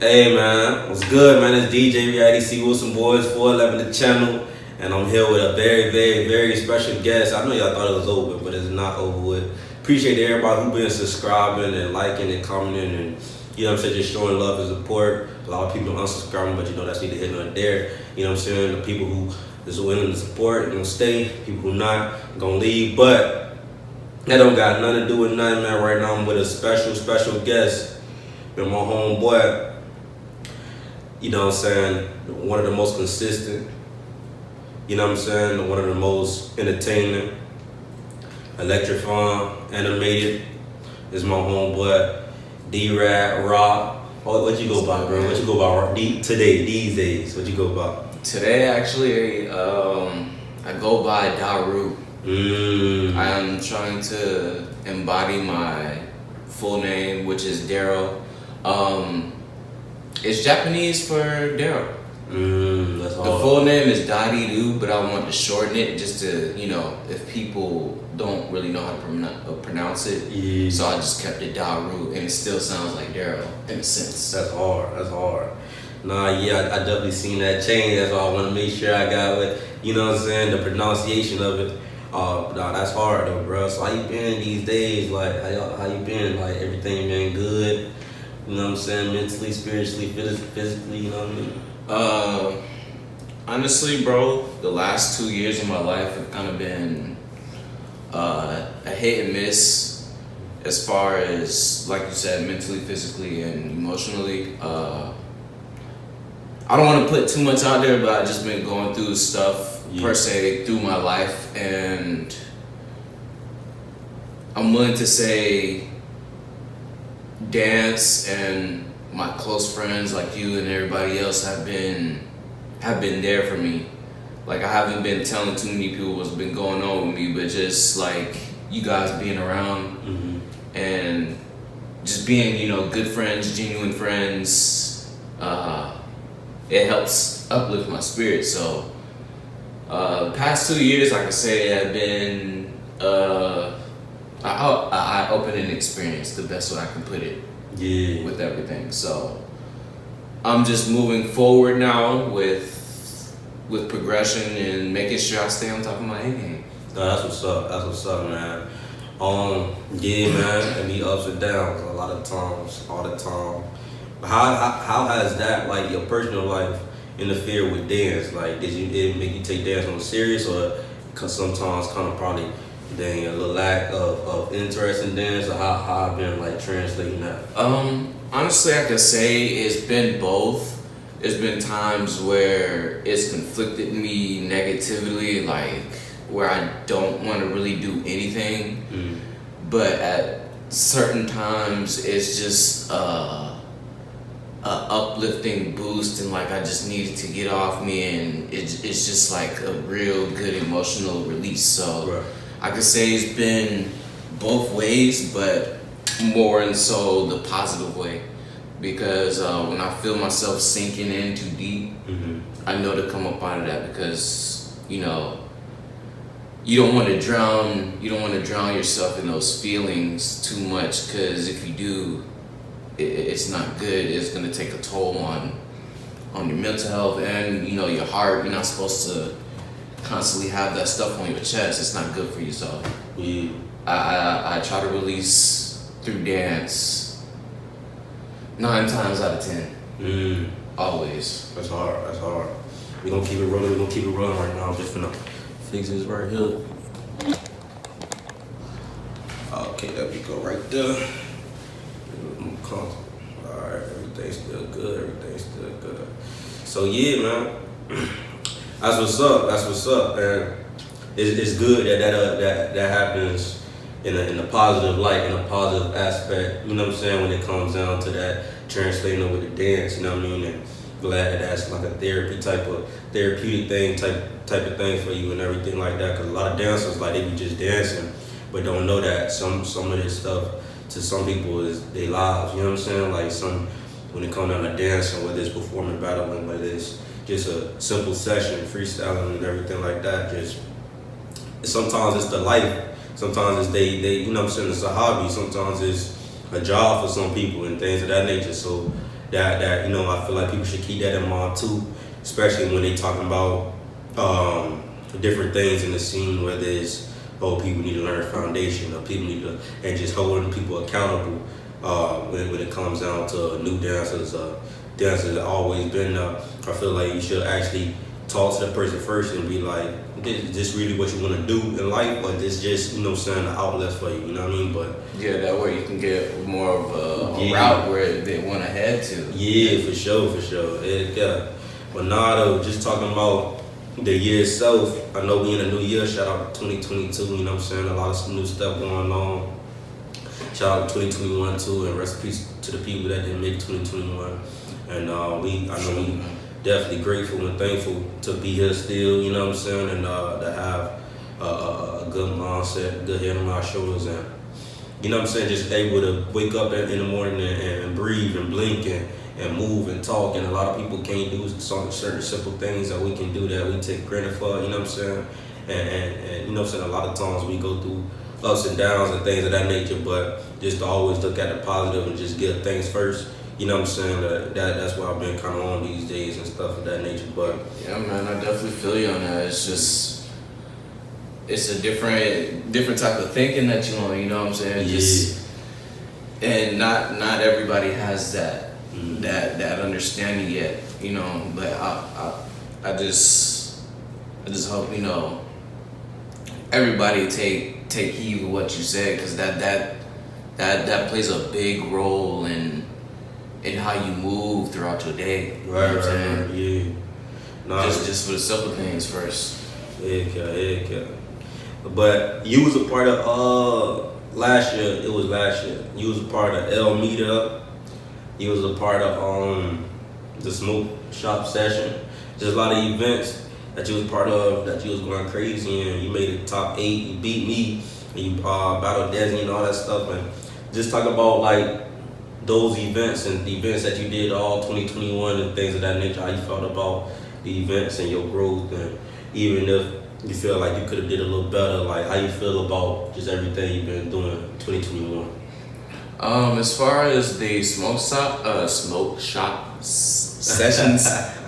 Hey man, what's good, man? It's DJ Reality C Wilson Boys 411 the channel, and I'm here with a very, very, very special guest. I know y'all thought it was over, but it's not over with. Appreciate everybody who been subscribing and liking and commenting and you know what I'm saying, just showing love and support. A lot of people unsubscribing, but you know that's neither here nor there. You know what I'm saying? The people who is willing to support gonna stay, people who not gonna leave, but that don't got nothing to do with nothing, man. Right now I'm with a special guest, been my homeboy. You know what I'm saying, one of the most consistent, you know what I'm saying, one of the most entertaining, electrifying, animated is my homeboy, Dariru. What you go by, bro? What you go by today, these days? What you go by? Today, actually, I go by Dariru. I am trying to embody my full name, which is Dariru. It's Japanese for Dariru. That's hard. The full name is Dariru, but I want to shorten it just to, you know, if people don't really know how to pronounce it. Yeah. So I just kept it Dariru, and it still sounds like Dariru in a sense. That's hard. Nah, yeah, I definitely seen that change. That's why I want to make sure I got what, you know what I'm saying, the pronunciation of it. Nah, that's hard though, bro. So how you been these days? Like, how you been? Like, everything been good? You know what I'm saying? Mentally, spiritually, physically, you know what I mean? Honestly, bro, the last 2 years of my life have kind of been a hit and miss as far as, like you said, mentally, physically, and emotionally. I don't want to put too much out there, but I've just been going through stuff, per se, through my life, and I'm willing to say dance and my close friends like you and everybody else have been there for me. Like, I haven't been telling too many people what's been going on with me, but just like you guys being around and just being, you know, good friends, genuine friends, it helps uplift my spirit. So the past 2 years, I could say, have been eye-opening experience, the best way I can put it. Yeah. With everything. So I'm just moving forward now with progression and making sure I stay on top of my A game. No, that's what's up, man. Yeah, man, it be ups and downs a lot of times, all the time. But how has that, like, your personal life interfered with dance? Like, did it make you take dance on serious, or cause sometimes kind of probably a little lack of interest in dance, or how I've been like translating that? Honestly, I could say it's been both. There's been times where it's conflicted me negatively, like where I don't want to really do anything. But at certain times, it's just a uplifting boost, and like I just needed to get off me, and it's just like a real good emotional release. So. Right. I could say it's been both ways, but more and so the positive way, because when I feel myself sinking in too deep, I know to come up out of that, because you know you don't want to drown yourself in those feelings too much, because if you do, it's not good. It's gonna take a toll on your mental health and, you know, your heart. You're not supposed to constantly have that stuff on your chest. It's not good for you. So I try to release through dance 9 times out of 10. Always. That's hard. We're gonna keep it rolling right now. I'm just gonna fix this right here. Okay, there we go, right there. Alright, everything's still good. So yeah, man. That's what's up, and it's good that happens in a positive light, in a positive aspect. You know what I'm saying, when it comes down to that translating with the dance. You know what I mean? And glad that that's like a therapeutic thing, type of thing for you and everything like that. Because a lot of dancers, like, they be just dancing, but don't know that some of this stuff to some people is their lives. You know what I'm saying? Like, when it comes down to dancing, whether it's performing, battling, whether it's just a simple session, freestyling and everything like that. Just sometimes it's the life. Sometimes it's they you know what I'm saying, it's a hobby. Sometimes it's a job for some people and things of that nature. So that I feel like people should keep that in mind too, especially when they talking about different things in the scene, whether it's people need to learn a foundation, or people need to, and just holding people accountable when it comes down to new dancers. Dancers have always been I feel like you should actually talk to the person first and be like, is this really what you want to do in life, or this just, an outlet for you, you know what I mean? But yeah, that way you can get more of a route where they want to head to. Yeah, for sure. But nah, though, just talking about the year itself, I know we in a new year. Shout out to 2022, you know what I'm saying? A lot of new stuff going on. Shout out to 2021 too, and rest in peace to the people that didn't make 2021. And we definitely grateful and thankful to be here still, you know what I'm saying, and to have a good mindset, good head on our shoulders, and you know what I'm saying, just able to wake up in the morning and breathe and blink and move and talk. And a lot of people can't do certain simple things that we can do that we take credit for, you know what I'm saying, and you know what I'm saying, a lot of times we go through ups and downs and things of that nature, but just to always look at the positive and just get things first. You know what I'm saying? That's what I've been kind of on these days and stuff of that nature. But yeah, man, I definitely feel you on that. It's just, it's a different type of thinking that you on. You know what I'm saying? Yeah. Just, and not everybody has that that understanding yet. You know, but I just hope everybody take heed of what you said, because that plays a big role in how you move throughout your day. You know what I'm saying? Yeah. Nah, just for the simple things first. Yeah. But you was a part of last year. It was last year. You was a part of L Meetup. You was a part of the Smoke Shop Session. There's a lot of events that you was part of that you was going crazy, and you made it top 8. You beat me, and you battled Desi and all that stuff. And just talk about like those events and the events that you did all 2021 and things of that nature. How you felt about the events and your growth, and even if you feel like you could have did a little better, like how you feel about just everything you've been doing in 2021. As far as the smoke shop sessions,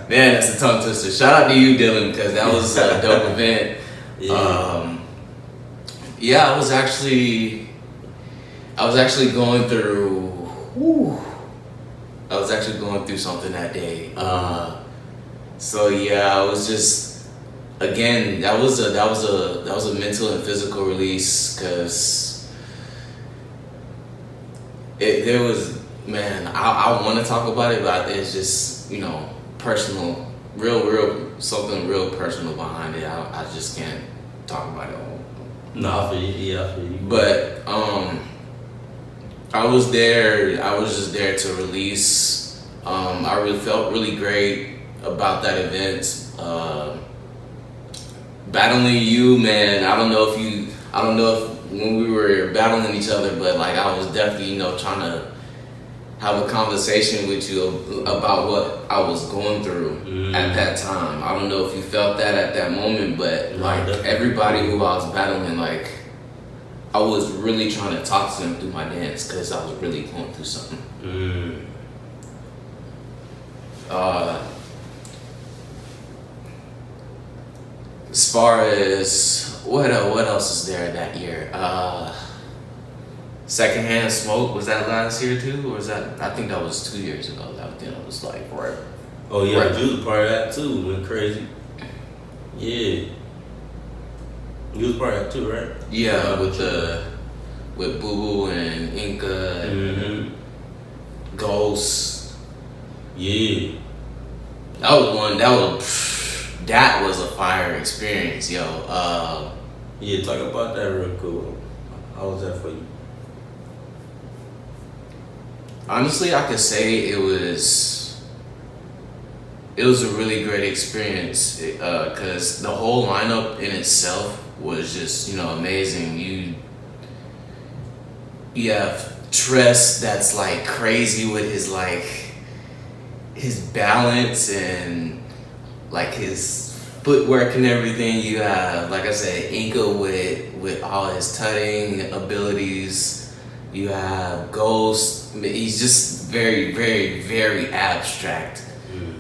man, that's a tongue twister. Shout out to you, Dylan, because that was a dope event. Yeah. I was actually going through. I was actually going through something that day. So yeah, I was just, again, that was a mental and physical release, because there was, man, I want to talk about it, but it's just, personal, real something real personal behind it. I just can't talk about it all. No, I feel you. But I was just there to release. I really felt really great about that event. Battling you, man, I don't know if when we were battling each other, but like I was definitely, trying to have a conversation with you about what I was going through at that time. I don't know if you felt that at that moment, but like everybody who I was battling, like I was really trying to talk to them through my dance, because I was really going through something. As far as what else is there that year? Secondhand Smoke, was that last year too, or was that? I think that was 2 years ago. That was like right. Oh yeah, right. You was a part of that too. Went crazy. Yeah. You was part of that too, right? Yeah, with Boo Boo and Inca and Ghost. Yeah. That was a fire experience, yo. Yeah, talk about that real quick. How was that for you? Honestly, I could say it was a really great experience, because the whole lineup in itself was just, amazing. You have Tress that's like crazy with his balance and like his footwork and everything. You have, like I said, Inca with all his tutting abilities. You have Ghost. He's just very, very, very abstract.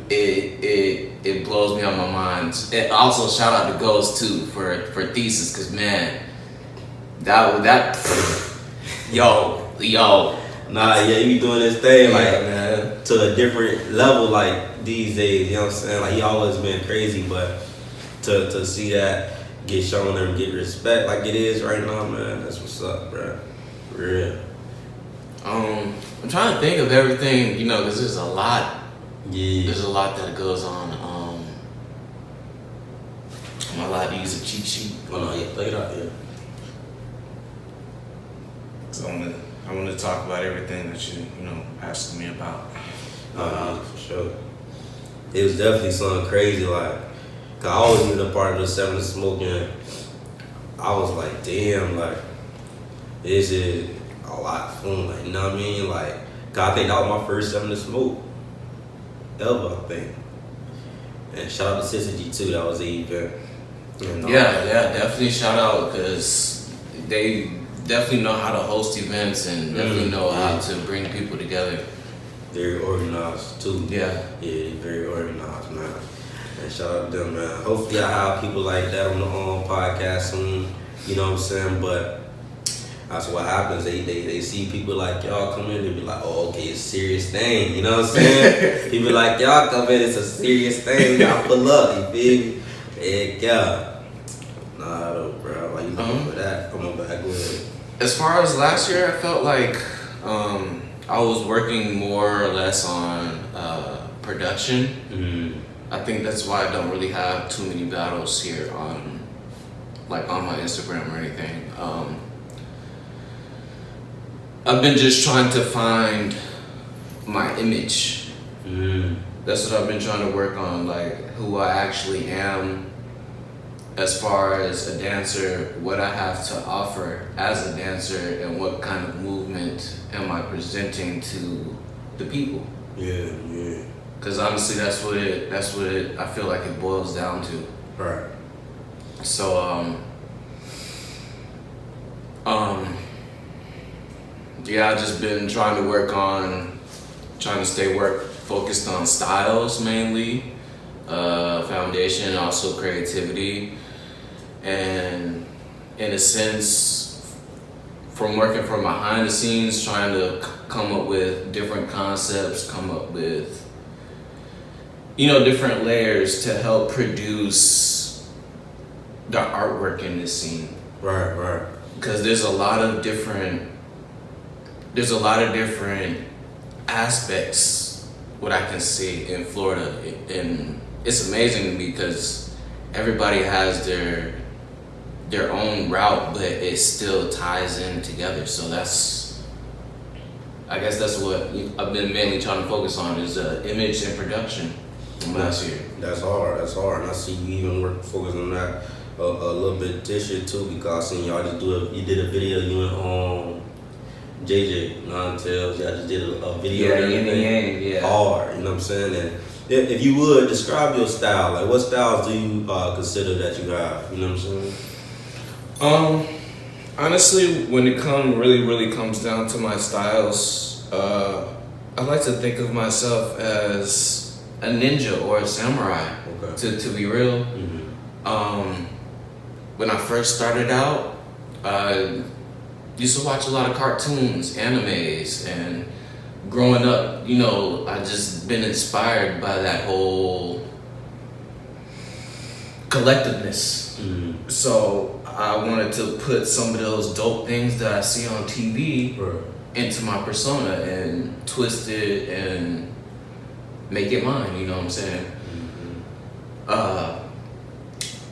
It blows me on my mind. And also shout out to Ghost too for Thesis, because man, that yo. Nah, yeah, he be doing this thing like man, to a different level like these days. You know what I'm saying? Like he always been crazy, but to see that get shown and get respect like it is right now, man, that's what's up, bro. For real. I'm trying to think of everything, you know, because there's a lot. Yeah. There's a lot that goes on. Am I allowed to use a cheat sheet? Oh no, yeah, play it out, yeah. So I want to talk about everything that you asking me about. Yeah, for sure. It was definitely something crazy, like, cause I always been a part of the 7 to Smoking. I was like, damn, like, this is a lot of fun, like, you know what I mean? Like, cause I think that was my first 7 to Smoke ever, I think. And shout out to Sister G too, that was the event. Yeah, definitely shout out, because they definitely know how to host events and definitely know how to bring people together. Very organized too. Yeah, very organized, man. And shout out to them, man. Hopefully I have people like that on the podcast soon. You know what I'm saying? But that's what happens. They see people like y'all come in, they be like, oh, okay, it's a serious thing. You know what I'm saying? People like y'all come in, it's a serious thing. Y'all pull up, you feel me? Heck yeah. Nah, though, bro. Like, you know, for that, come on back with it. As far as last year, I felt like I was working more or less on production. Mm-hmm. I think that's why I don't really have too many battles here on my Instagram or anything. I've been just trying to find my image. That's what I've been trying to work on, like who I actually am as far as a dancer, what I have to offer as a dancer, and what kind of movement am I presenting to the people. Yeah. Because honestly, that's what it I feel like it boils down to. Right. So yeah, I've just been trying to stay focused on styles mainly, foundation, also creativity, and in a sense, from working from behind the scenes, trying to come up with different concepts, come up with different layers to help produce the artwork in this scene. Right. Because there's a lot of different aspects what I can see in Florida, and it's amazing to me because everybody has their own route, but it still ties in together. So I guess that's what I've been mainly trying to focus on is image and production from last year. That's hard, and I see you even focus on that a little bit this year too, because I seen y'all just you did a video, you and JJ, Non-Tails, y'all just did a video and everything. Yeah. Hard, you know what I'm saying? And if you would, describe your style, like what styles do you consider that you have, you know what I'm saying? Honestly, when it really comes down to my styles, I like to think of myself as a ninja or a samurai. Okay. To be real. Mm-hmm. When I first started out, I used to watch a lot of cartoons, animes, and growing up, I just been inspired by that whole collectiveness. Mm-hmm. So I wanted to put some of those dope things that I see on TV into my persona and twist it and make it mine, you know what I'm saying? Mm-hmm.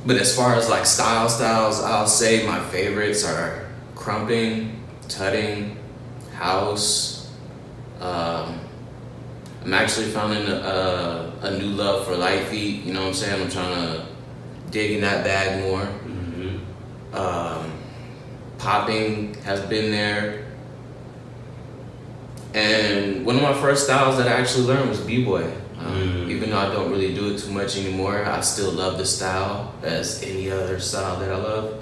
But as far as like styles, I'll say my favorites are crumping, tutting, house. I'm actually finding a new love for light feet, you know what I'm saying? I'm trying to dig in that bag more. Mm-hmm. Popping has been there. And one of my first styles that I actually learned was b-boy. Even though I don't really do it too much anymore, I still love the style as any other style that I love.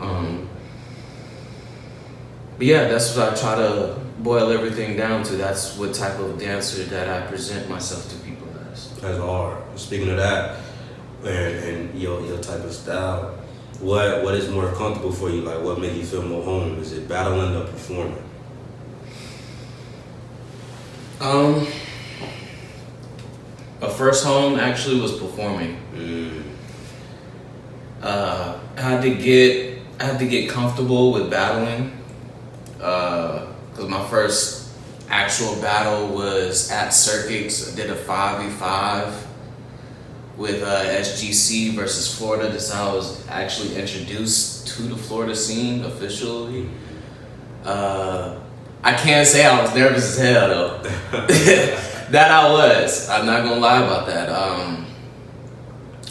But yeah, that's what I try to boil everything down to, that's what type of dancer that I present myself to people as. That's hard. Speaking of that, and your type of style, what is more comfortable for you? Like, what makes you feel more home? Is it battling or performing? My first home actually was performing. I had to get comfortable with battling, because my first actual battle was at Circuits. I did a 5v5 with SGC versus Florida. This is how I was actually introduced to the Florida scene officially. I can't say I was nervous as hell though. That I was. I'm not gonna lie about that.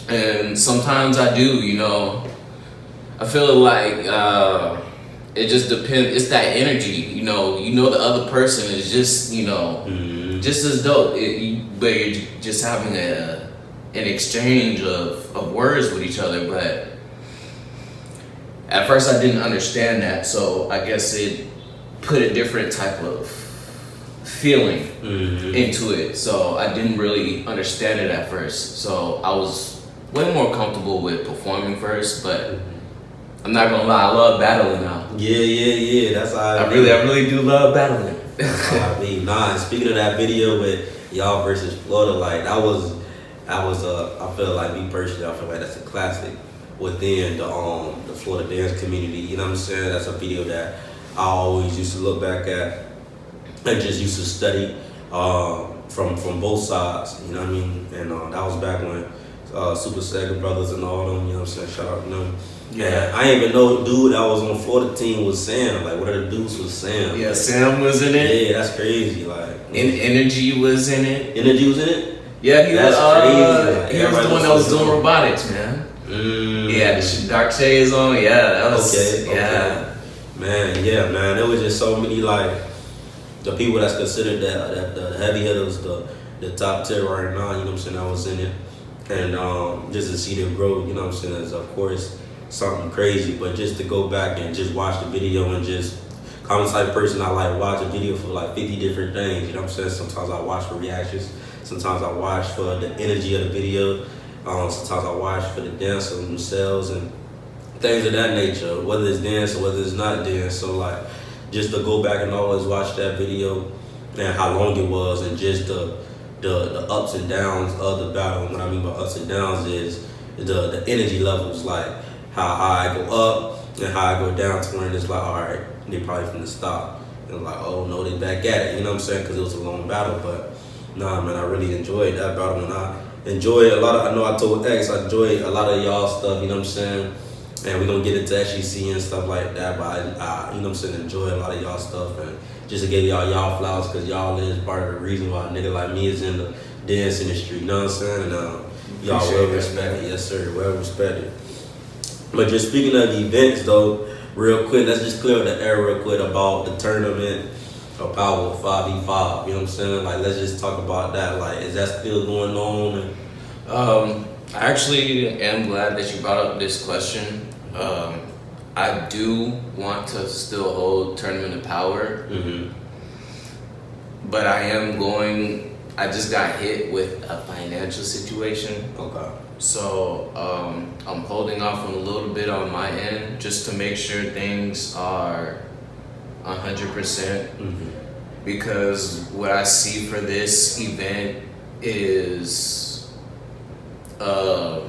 And sometimes I do, you know. I feel like it just depends. It's that energy, you know. You know the other person is just, you know, just as dope. But you're just having an exchange of words with each other. But at first I didn't understand that, so I guess it put a different type of feeling into it. So I didn't really understand it at first. So I was way more comfortable with performing first, but I'm not gonna lie, I love battling now. Yeah. That's how I really do love battling. I mean, and speaking of that video with y'all versus Florida, like that was I feel like me personally, I feel like that's a classic within the Florida dance community. You know what I'm saying? That's a video that I always used to look back at and just used to study from both sides. You know what I mean? And that was back when Super Sega Brothers and all them. You know what I'm saying? Shout out to them. Yeah, and I didn't even know the dude that was on the Florida team was Sam. Like, one of the dudes was Sam. Yeah, Sam was in it. Yeah, that's crazy. Like, Energy was in it. Energy was in it. Yeah, he that's was. crazy. He was the one that was doing robotics, man. Yeah, the dark shades on. Yeah, that was okay. Yeah, man. There was just so many like the people that's considered the heavy hitters, the top tier right now. You know what I'm saying? I was in it, and just to see them grow. You know what I'm saying? Is of course something crazy, but just to go back and just watch the video and just. I'm the type of person I like watch a video for like 50 different things. You know what I'm saying? Sometimes I watch for reactions. Sometimes I watch for the energy of the video. Sometimes I watch for the dancers themselves and things of that nature, whether it's dance or whether it's not dance. So like, just to go back and always watch that video and how long it was and just the ups and downs of the battle. And what I mean by ups and downs is the energy levels, like how high I go up and how I go down to where it's like, all right, they probably finna stop. And like, oh no, they back at it. You know what I'm saying? Because it was a long battle, but nah, man, I really enjoyed that battle. And I enjoy a lot of, I know I told X, I enjoy a lot of y'all stuff, you know what I'm saying? And we're gonna get into SGC and stuff like that, but I you know what I'm saying, enjoy a lot of y'all stuff. And just to give y'all flowers, because y'all is part of the reason why a nigga like me is in the dance industry, you know what I'm saying? And y'all well respected, yes sir, well respected. But just speaking of events though, real quick, let's just clear the air real quick about the tournament of Power 5v5, you know what I'm saying? Like, let's just talk about that. Like, is that still going on? And I actually am glad that you brought up this question. I do want to still hold Tournament of Power, but I just got hit with a financial situation. Okay. So I'm holding off on a little bit on my end just to make sure things are 100%. Because what I see for this event is a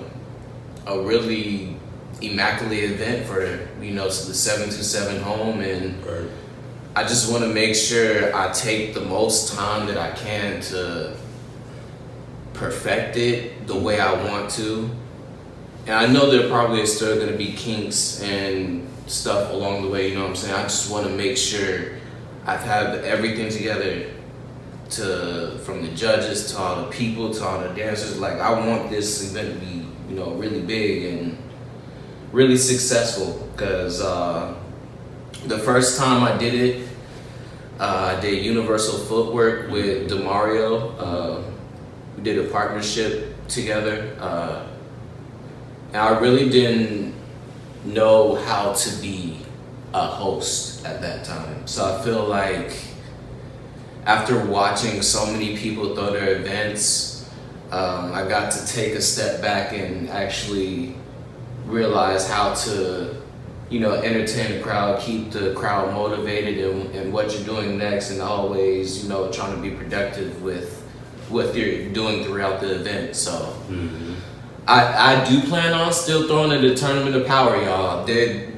really immaculate event for, you know, the 727 home, and right. I just want to make sure I take the most time that I can to perfect it the way I want to. And I know there probably is still going to be kinks and stuff along the way, you know what I'm saying? I just want to make sure I've had everything together, from the judges to all the people to all the dancers. Like, I want this event to be, you know, really big and really successful, because the first time I did it, I did Universal Footwork with Demario. We did a partnership together, and I really didn't know how to be a host at that time. So I feel like after watching so many people throw their events, I got to take a step back and actually realize how to, entertain the crowd, keep the crowd motivated in what you're doing next, and always, trying to be productive with what you're doing throughout the event. So I do plan on still throwing in the Tournament of Power, y'all.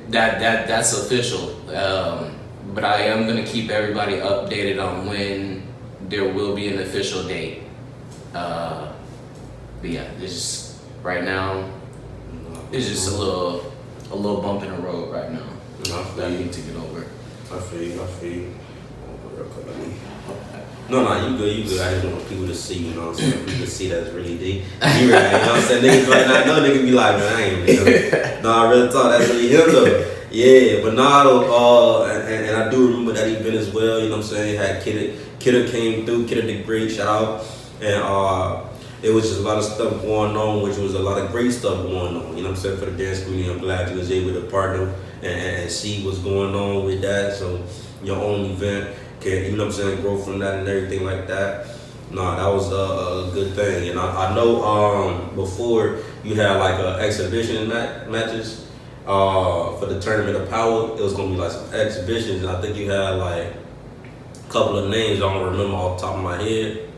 That's official. But I am gonna keep everybody updated on when there will be an official date. But yeah, it's right now. It's just a little bump in the road right now. That I need to get over. I feel you. No, you good. I just want people to see, you know what I'm saying? People to see that's really deep. You right, you know what I'm saying? Niggas might not know, niggas be like, man, I ain't really. No, I really thought that's really him though. Yeah, but and I do remember that event as well, you know what I'm saying? Had Kidda came through, Kidda did great, shout out. And it was just a lot of stuff going on, which was a lot of great stuff going on, you know what I'm saying, for the dance community. I'm glad you was able to partner and see what's going on with that. So your own event can, you know what I'm saying, grow from that and everything like that. No, that was a good thing. And I know before you had like exhibition matches for the Tournament of Power. It was gonna be like some exhibitions, and I think you had like a couple of names I don't remember off the top of my head.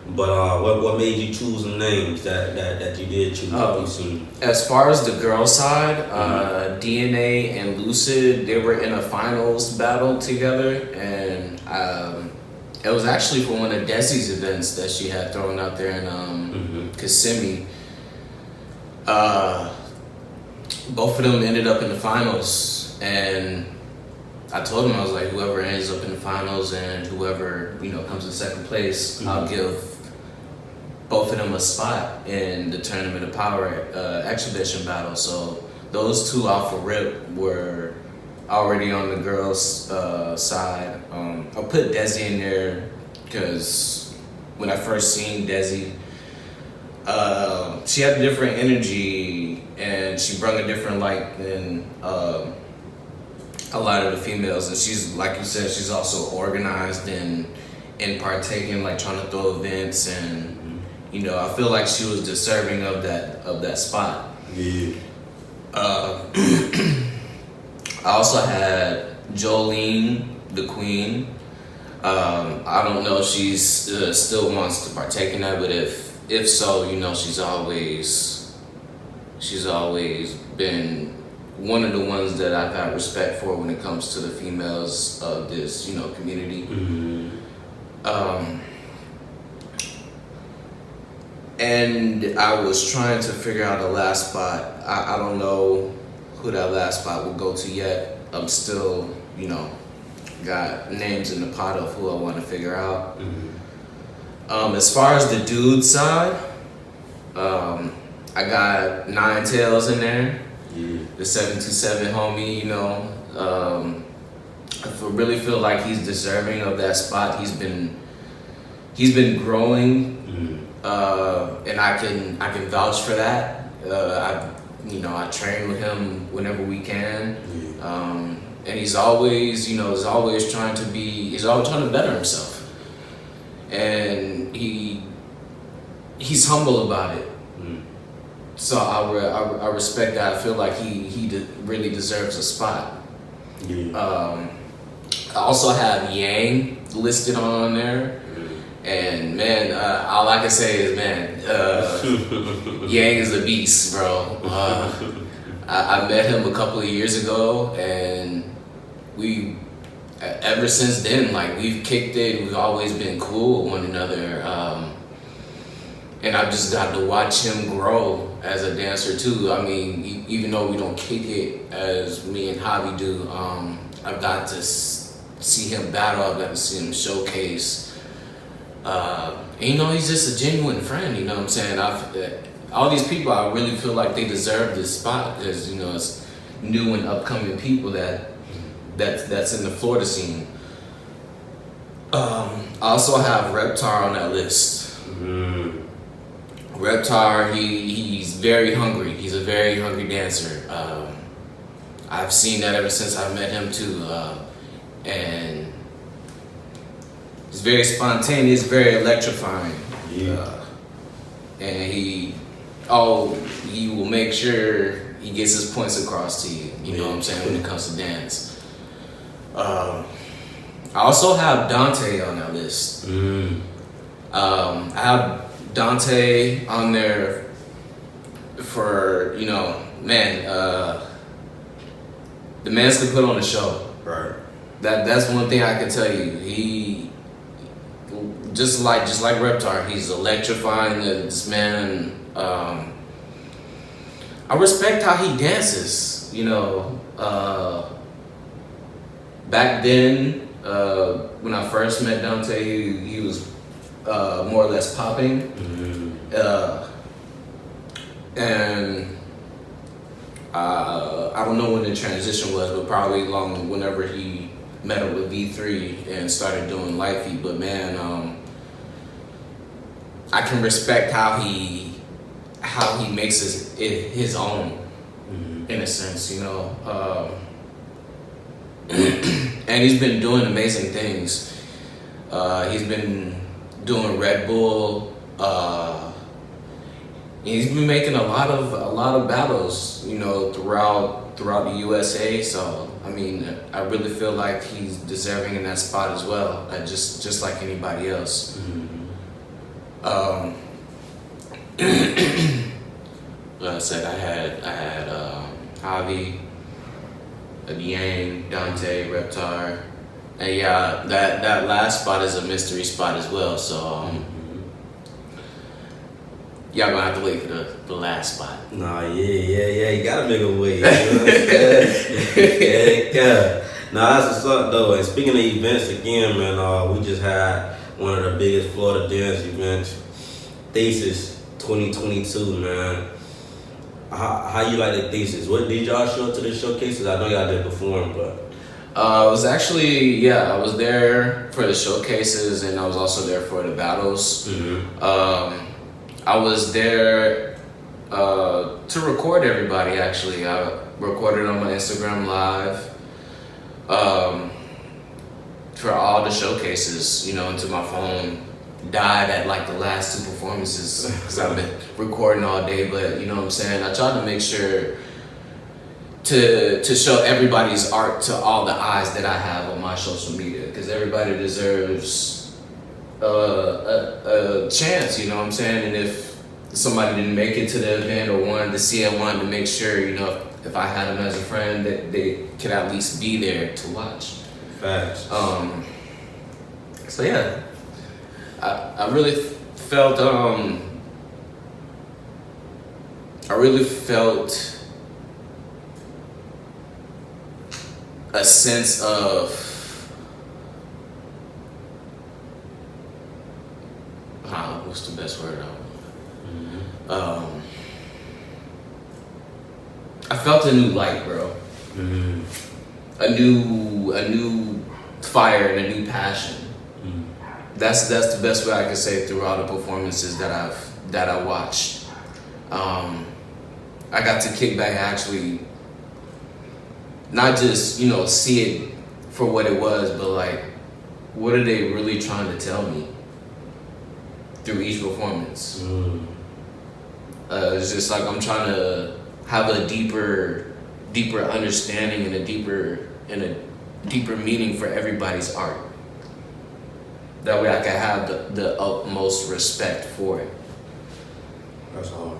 But what made you choose the names that you did choose? As far as the girl side, DNA and Lucid, they were in a finals battle together, and it was actually for one of Desi's events that she had thrown out there in Kissimmee. Both of them ended up in the finals, and I told him, I was like, whoever ends up in the finals and whoever comes in second place, I'll give both of them a spot in the Tournament of Power exhibition battle. So those two off of rip were already on the girls' side. I put Desi in there because when I first seen Desi, she had a different energy and she brought a different light than a lot of the females. And she's, like you said, she's also organized and partaking, like trying to throw events, and I feel like she was deserving of that spot. Yeah. I also had Jolene, the queen. I don't know if she's still wants to partake in that, but if so, she's always been one of the ones that I've had respect for when it comes to the females of this community. And I was trying to figure out a last spot. I don't know who that last spot will go to yet. I'm still, got names in the pot of who I want to figure out. As far as the dude side, I got Nine Tails in there. Yeah. The 727 homie, I really feel like he's deserving of that spot. He's been growing. And I can vouch for that. I train with him whenever we can. And he's always trying to better himself. And he's humble about it. So I respect that. I feel like he really deserves a spot. I also have Yang listed on there. And man, all I can say is, man, Yang is a beast, bro. I met him a couple of years ago, and ever since then, like, we've kicked it. We've always been cool with one another. And I've just got to watch him grow as a dancer too. I mean, even though we don't kick it as me and Javi do, I've got to see him battle. I've got to see him showcase. He's just a genuine friend, you know what I'm saying? All these people, I really feel like they deserve this spot because, it's new and upcoming people that's in the Florida scene. I also have Reptar on that list. Reptar, he's very hungry. He's a very hungry dancer. I've seen that ever since I met him too. And he's very spontaneous, very electrifying. Yeah. And he will make sure he gets his points across to you. You know what I'm saying, when it comes to dance. I also have Dante on that list. I have Dante on there for, you know, man, the man's can put on a show. Right. That's one thing I can tell you. He just like Reptar, he's electrifying. This man, I respect how he dances. You know, back then when I first met Dante, he was more or less popping, and I don't know when the transition was, but probably long whenever he met up with V3 and started doing Lifey. But man, I can respect how he makes his own, in a sense, you know. And he's been doing amazing things. He's been doing Red Bull. He's been making a lot of battles, you know, throughout the USA. So I mean, I really feel like he's deserving in that spot as well, just like anybody else. Like I said, I had Javi, Yang, Dante, Reptar, and yeah, that last spot is a mystery spot as well. So y'all gonna have to wait for the last spot. Nah, yeah. You gotta make a wait. You know what I'm saying? Yeah. Nah, that's what's up though. And speaking of events again, man, we just had one of the biggest Florida dance events, Thesis 2022, man. How you like the Thesis? What did y'all show up to the showcases? I know y'all did perform, but I was actually, I was there for the showcases, and I was also there for the battles. I was there to record everybody. Actually, I recorded on my Instagram Live for all the showcases. You know, until my phone died at like the last two performances because I've been recording all day. But you know what I'm saying, I tried to make sure to show everybody's art to all the eyes that I have on my social media, because everybody deserves a chance, you know what I'm saying. And if somebody didn't make it to the event or wanted to see it, I wanted to make sure, you know, if I had them as a friend, that they could at least be there to watch. Facts. So yeah, I really felt a sense of what's the best word? I felt a new light, bro. A new fire and a new passion. That's the best way I can say through all the performances that I watched. I got to kick back and actually not just, you know, see it for what it was, but like, what are they really trying to tell me through each performance? It's just like I'm trying to have a deeper understanding and a deeper meaning for everybody's art. That way I can have the utmost respect for it. That's hard.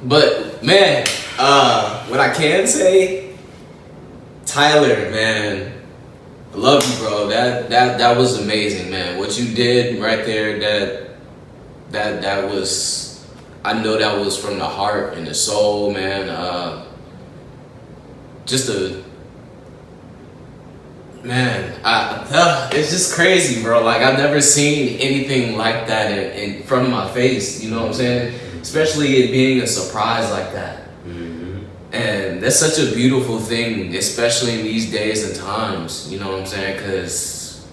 But man, what I can say, Tyler, man, I love you, bro. That was amazing, man. What you did right there, that was, I know that was from the heart and the soul, man. It's just crazy, bro. Like, I've never seen anything like that in front of my face, you know what I'm saying? Especially it being a surprise like that. And that's such a beautiful thing, especially in these days and times, you know what I'm saying? Because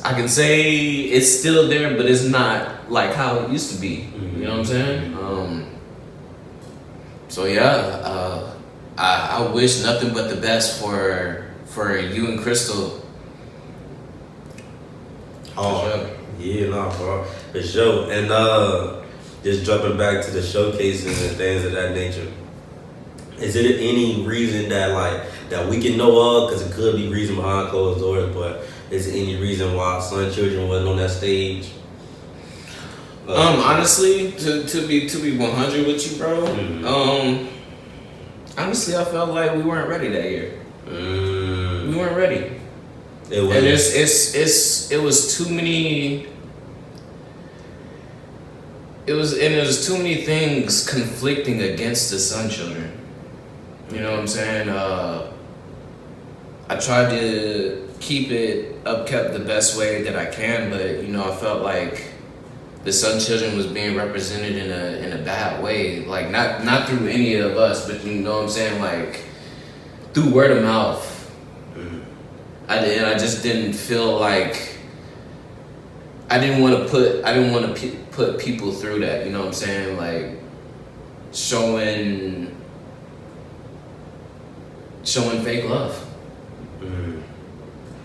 I can say it's still there, but it's not like how it used to be, you know what I'm saying? So yeah, I wish nothing but the best for you and Crystal. Oh, yeah, nah, bro. For sure. And just jumping back to the showcases and things of that nature. Is there any reason that we can know of? Because it could be reason behind closed doors, but is there any reason why Sun Children wasn't on that stage? Honestly, to be 100 with you, bro. Mm-hmm. Honestly, I felt like we weren't ready that year. We weren't ready. It was. And it was too many. There's too many things conflicting against the Sun Children. You know what I'm saying? I tried to keep it upkept the best way that I can, but I felt like the Sun Children was being represented in a bad way. Like not through any of us, but you know what I'm saying, like through word of mouth. I just didn't feel like I didn't want to put people through that. You know what I'm saying? Like showing fake love.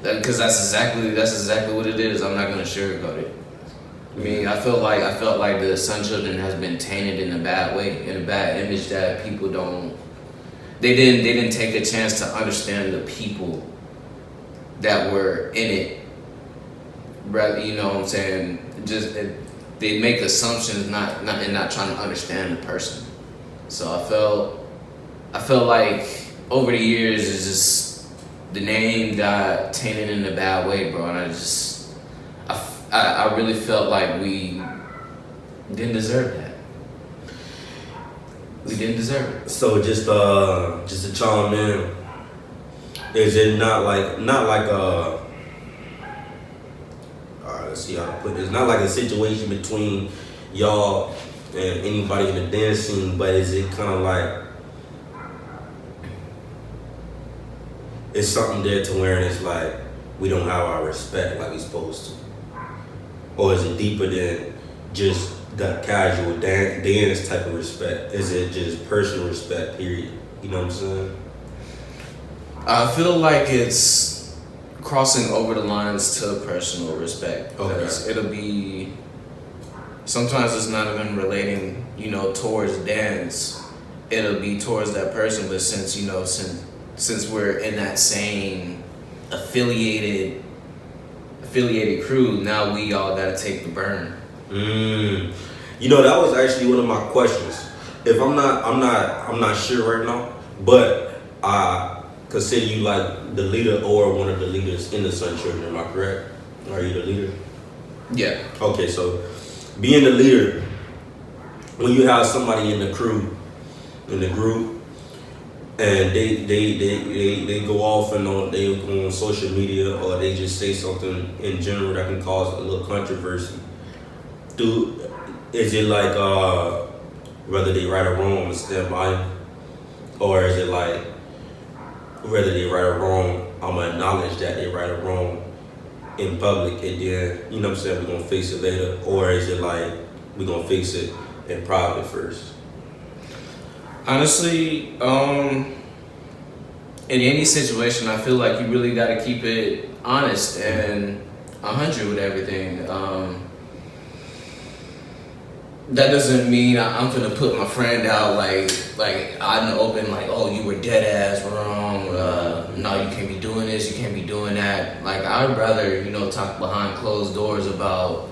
Because that's exactly what it is. I'm not gonna sugarcoat it. I mean, I felt like the Sun Children has been tainted in a bad way, in a bad image that people don't. They didn't take a chance to understand the people that were in it. You know what I'm saying? They make assumptions, not trying to understand the person. So I felt like over the years, it's just the name got tainted in a bad way, bro. And I really felt like we didn't deserve that. We didn't deserve it. So just to chime in, is it not like let's see how to put it. It's not like a situation between y'all and anybody in the dance scene, but is it kind of like it's something there to where it's like we don't have our respect like we supposed to? Or is it deeper than just the casual dance type of respect? Is it just personal respect, period? You know what I'm saying? I feel like it's crossing over the lines to personal respect. Because it'll be, sometimes it's not even relating, towards dance. It'll be towards that person, but since we're in that same affiliated crew, now we all gotta take the burn. That was actually one of my questions. If I'm not sure right now, but I consider you like the leader or one of the leaders in the Sun Children. Am I correct? Are you the leader? Yeah. Okay, so being the leader, when you have somebody in the crew, in the group, and they go off and they go on social media, or they just say something in general that can cause a little controversy. Is it like whether they right or wrong, stand by, or is it like whether they right or wrong, I'm gonna acknowledge that they right or wrong in public, and then we're gonna fix it later, or is it like we're gonna fix it in private first? Honestly, in any situation, I feel like you really got to keep it honest and 100 with everything. That doesn't mean I'm gonna put my friend out like out in the open, like, oh, you were dead ass wrong. No, you can't be doing this, you can't be doing that. Like, I'd rather talk behind closed doors about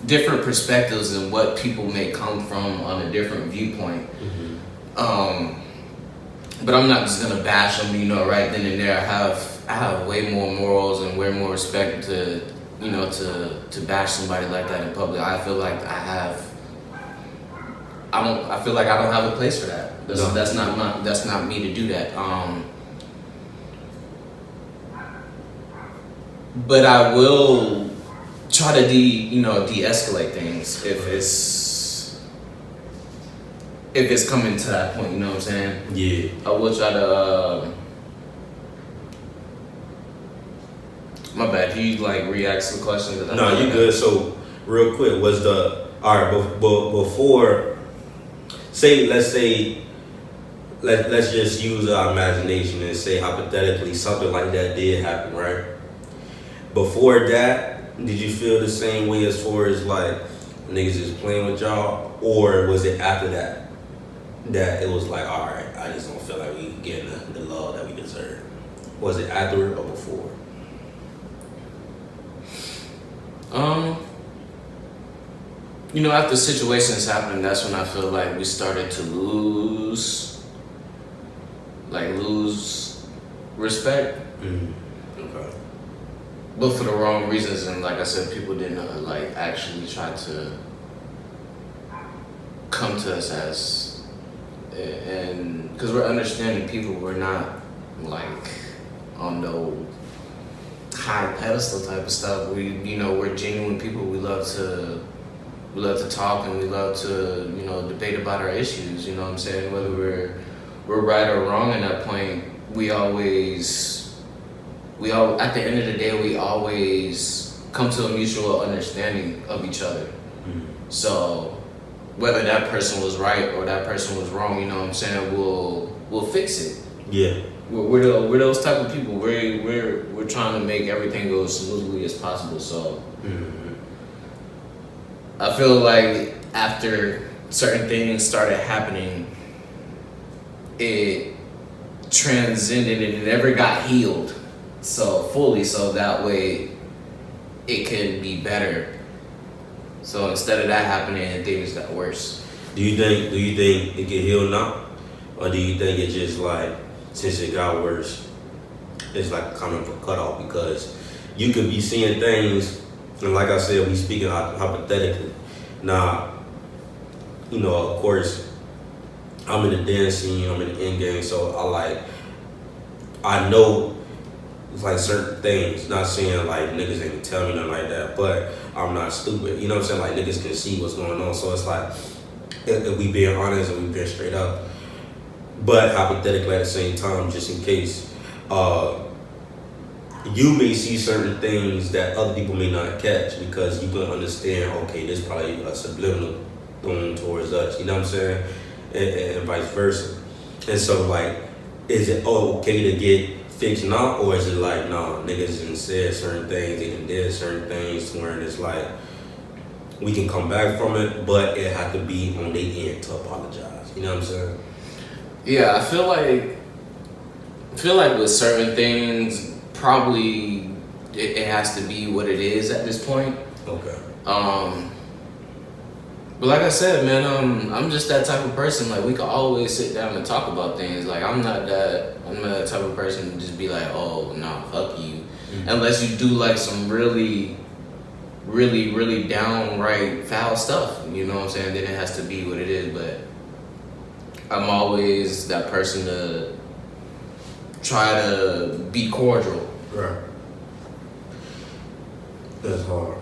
different perspectives and what people may come from on a different viewpoint. But I'm not just gonna bash them, right then and there. I have way more morals and way more respect to bash somebody like that in public. I feel like I feel like I don't have a place for that. That's not me to do that. But I will try to de-escalate things if it's coming to that point, you know what I'm saying? Yeah. I will try to my bad, can you re-ask the question? No, you good. So real quick, before let's say let's just use our imagination and say hypothetically something like that did happen, right? Before that, did you feel the same way as far as like niggas is playing with y'all, or was it after that it was like, all right, I just don't feel like we getting the love that we deserve? Was it after or before? After situations happened, that's when I feel like we started to lose respect. Okay. But for the wrong reasons, and like I said, people didn't actually try to come to us as, and because we're understanding people, we're not like on no high pedestal type of stuff. We're genuine people. We love to talk, and we love to debate about our issues. You know what I'm saying? Whether we're right or wrong at that point, we at the end of the day, we always come to a mutual understanding of each other. So whether that person was right or that person was wrong, you know what I'm saying, we'll fix it. Yeah. We're those type of people. We're trying to make everything go as smoothly as possible. So I feel like after certain things started happening, it transcended and it never got healed so fully, so that way it could be better. So instead of that happening, things got worse. Do you think it can heal now, or do you think it just like, since it got worse, it's like kind of a cutoff? Because you could be seeing things, and like I said, we speaking hypothetically. Now, of course, I'm in the dance scene, I'm in the end game, so I know it's like certain things. Not saying like niggas ain't tell me nothing like that, but I'm not stupid. You know what I'm saying? Like niggas can see what's going on. So it's like, if we being honest and we being straight up. But hypothetically at the same time, just in case, you may see certain things that other people may not catch, because you can understand, okay, this probably a subliminal thing towards us, you know what I'm saying? And vice versa. And so like, is it okay to get fixed now, or is it like, nah, niggas done said certain things, they done did certain things to where it's like, we can come back from it, but it have to be on their end to apologize, you know what I'm saying? Yeah, I feel like with certain things, probably it has to be what it is at this point. Okay. But like I said, man, I'm just that type of person. Like, we can always sit down and talk about things. Like, I'm not that type of person to just be like, oh, nah, fuck you. Unless you do like some really, really, really downright foul stuff. You know what I'm saying? Then it has to be what it is. But I'm always that person to try to be cordial. Right. That's hard.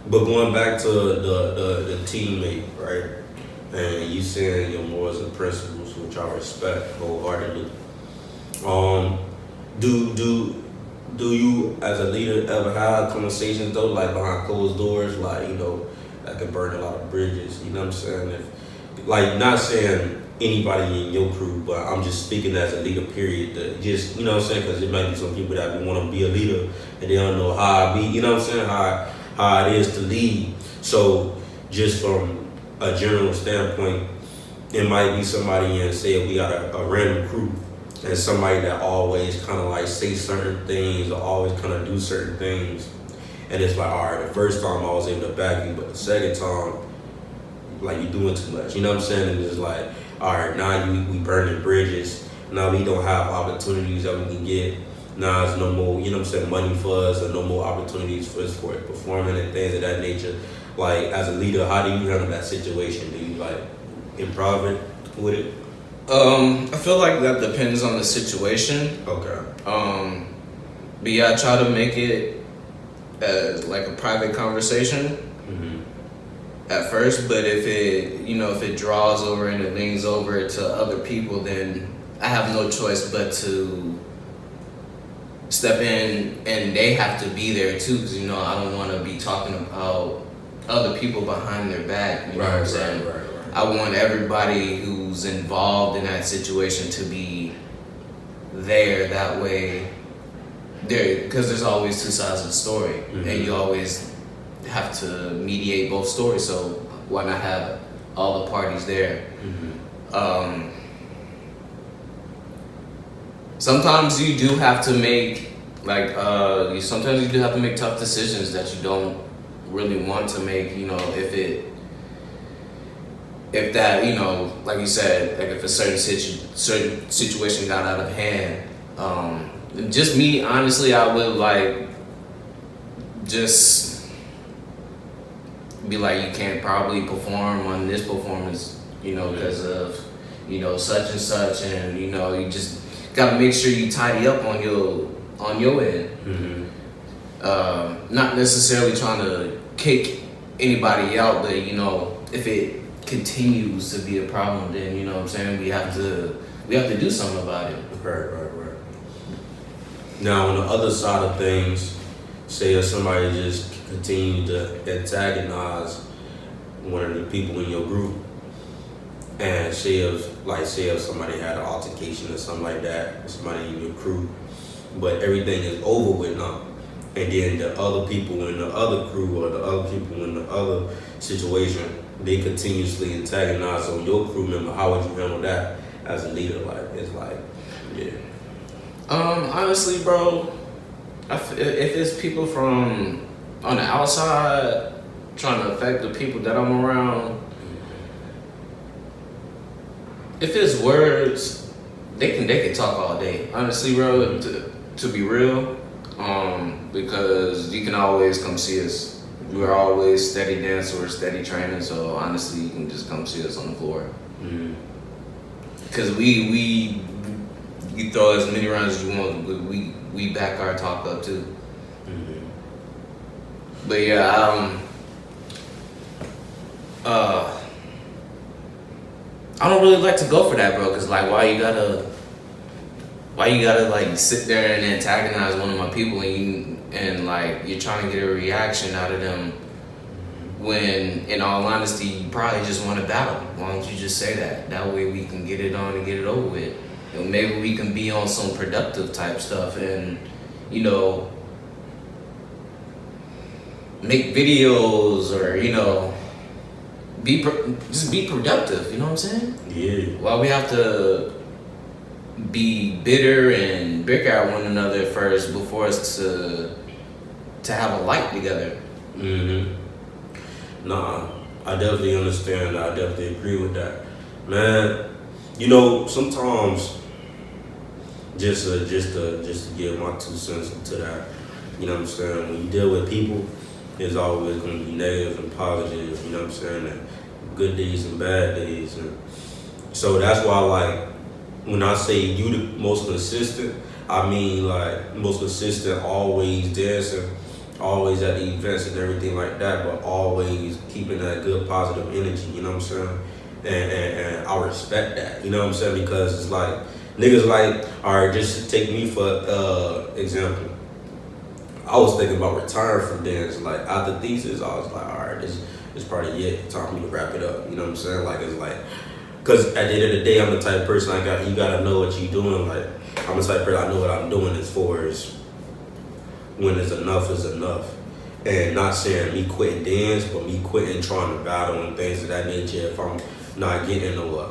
But going back to the teammate, right? And you saying your morals and principles, which I respect wholeheartedly. Do you as a leader ever have conversations though, like behind closed doors, like, that can burn a lot of bridges, you know what I'm saying? Not saying anybody in your crew, but I'm just speaking as a leader, period. Just, you know what I'm saying? Because there might be some people that want to be a leader and they don't know how I be, you know what I'm saying? How it is to lead. So just from a general standpoint, it might be somebody, and say we got a random crew, and somebody that always kind of like say certain things or always kind of do certain things. And it's like, all right, the first time I was able to back you, but the second time, like, you're doing too much. You know what I'm saying? And it's like, all right, now we burning bridges. Now we don't have opportunities that we can get. Now there's no more, you know what I'm saying, money for us, or no more opportunities for us for performing and things of that nature. Like, as a leader, how do you handle that situation? Do you like improv it with it? I feel like that depends on the situation. Okay. But yeah, I try to make it as like a private conversation at first. But if it draws over and it leans over to other people, then I have no choice but to step in, and they have to be there too, because I don't want to be talking about other people behind their back. You know what I'm saying? Right. I want everybody who's involved in that situation to be there that way. Because there's always two sides of the story, and you always have to mediate both stories. So why not have all the parties there? Sometimes you do have to make sometimes you do have to make tough decisions that you don't really want to make. You know, if that, you know, like you said, like if a certain situation got out of hand. Just me, honestly, I would like just be like, you can't probably perform on this performance, you know, because of, you know, such and such, and you know, you just gotta make sure you tidy up on your end. Not necessarily trying to kick anybody out, but you know, if it continues to be a problem, then you know what I'm saying, we have to do something about it. Right. Now, on the other side of things, say if somebody just continue to antagonize one of the people in your group, and say if somebody had an altercation or something like that, with somebody in your crew, but everything is over with now, and then the other people in the other crew or the other people in the other situation, they continuously antagonize on your crew member, how would you handle that as a leader? Like, it's like, yeah. Honestly, bro, if it's people from on the outside trying to affect the people that I'm around, if it's words, they can talk all day. Honestly, bro, to be real, because you can always come see us. We're always steady dancers, steady training. So honestly, you can just come see us on the floor. Cause you throw as many rounds as you want, but we back our talk up too. But yeah, I don't really like to go for that, bro. Cause like, why you gotta like sit there and antagonize one of my people, and like you're trying to get a reaction out of them, when in all honesty you probably just want to battle. Why don't you just say that? That way we can get it on and get it over with. And maybe we can be on some productive type stuff, and you know, make videos, or you know, just be productive. You know what I'm saying? Yeah. Why we have to be bitter and bicker at one another first before us to have a light together? Nah, I definitely understand. I definitely agree with that, man. You know, sometimes just to give my 2 cents into that, you know what I'm saying, when you deal with people, there's always going to be negative and positive, you know what I'm saying, and good days and bad days. And so that's why, like, when I say you the most consistent, I mean like most consistent, always dancing, always at the events and everything like that, but always keeping that good positive energy, you know what I'm saying? And I respect that, you know what I'm saying? Because it's like, niggas like, all right, just take me for example. I was thinking about retiring from dance. Like, after thesis, I was like, all right, this is probably it. Time for me to wrap it up, you know what I'm saying? Like, it's like, because at the end of the day, I'm the type of person, you gotta know what you're doing. Like, I'm the type of person, I know what I'm doing as far as when it's enough is enough. And not saying me quitting dance, but me quitting trying to battle and things of that nature if I'm not getting nowhere.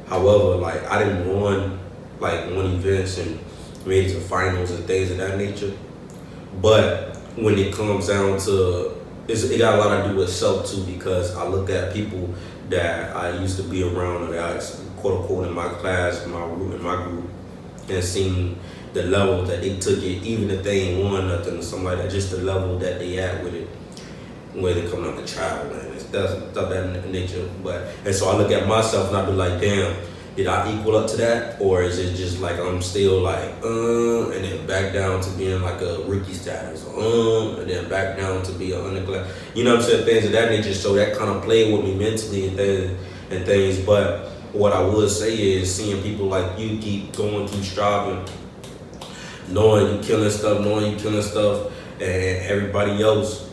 However, like, I didn't won events and made it to finals and things of that nature. But when it comes down to, it got a lot to do with self too, because I look at people that I used to be around, or that I, quote unquote, in my class, in my group, and seen the level that they took it, even if they ain't won nothing or something like that, just the level that they at with it, where they coming out to travel and stuff that nature. And so I look at myself and I be like, damn, did I equal up to that? Or is it just like I'm still like, and then back down to being like a rookie status, and then back down to be an underclass. You know what I'm saying? Things of that nature. So that kind of played with me mentally and things. But what I would say is seeing people like you keep striving, knowing you killing stuff, and everybody else,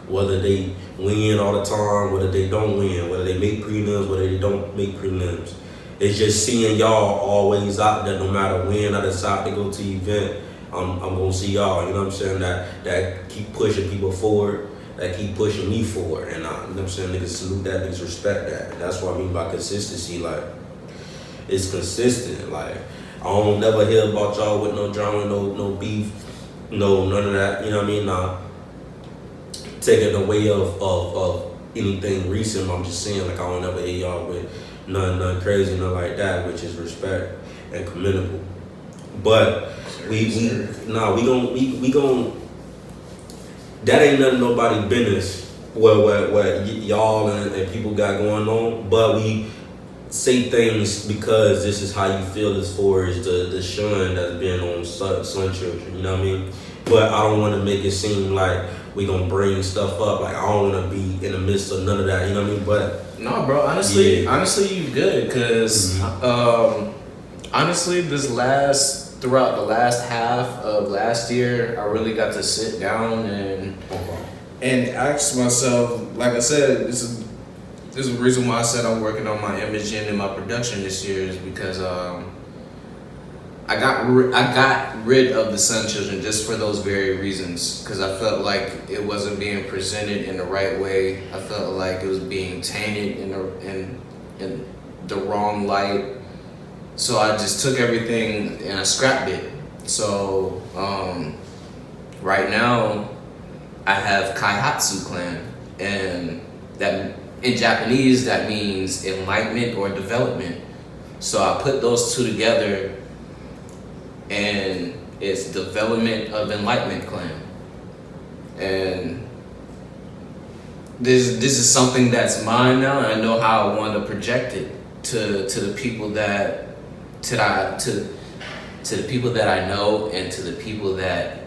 whether they win all the time, whether they don't win, whether they make prelims, whether they don't make prelims. It's just seeing y'all always out there, no matter when I decide to go to the event. I'm gonna see y'all. You know what I'm saying? That keep pushing people forward. That keep pushing me forward. And you know what I'm saying? Niggas salute that. Niggas respect that. And that's what I mean by consistency. Like, it's consistent. Like, I don't never hear about y'all with no drama, no beef, no none of that. You know what I mean? Nah, taking away of anything recent. I'm just saying, like, I don't ever hear y'all with nothing crazy, nothing like that, which is respect and commendable. But we gon' that ain't nothing nobody business what y'all and people got going on. But we say things because this is how you feel as far as the shun that's been on SUNCHILDREN, you know what I mean? But I don't want to make it seem like we gonna bring stuff up. Like, I don't want to be in the midst of none of that, you know what I mean? But no, bro. Honestly, you good, cause honestly, throughout the last half of last year, I really got to sit down and ask myself. Like I said, this is the reason why I said I'm working on my imaging and my production this year, is because I got rid of the SUNCHILDREN just for those very reasons, because I felt like it wasn't being presented in the right way. I felt like it was being tainted in the wrong light. So I just took everything and I scrapped it. So right now I have Kaihatsu Clan, and that in Japanese that means enlightenment or development. So I put those two together, and it's Development of Enlightenment Clan. And this is something that's mine now, and I know how I want to project it to the people that to the people that I know, and to the people that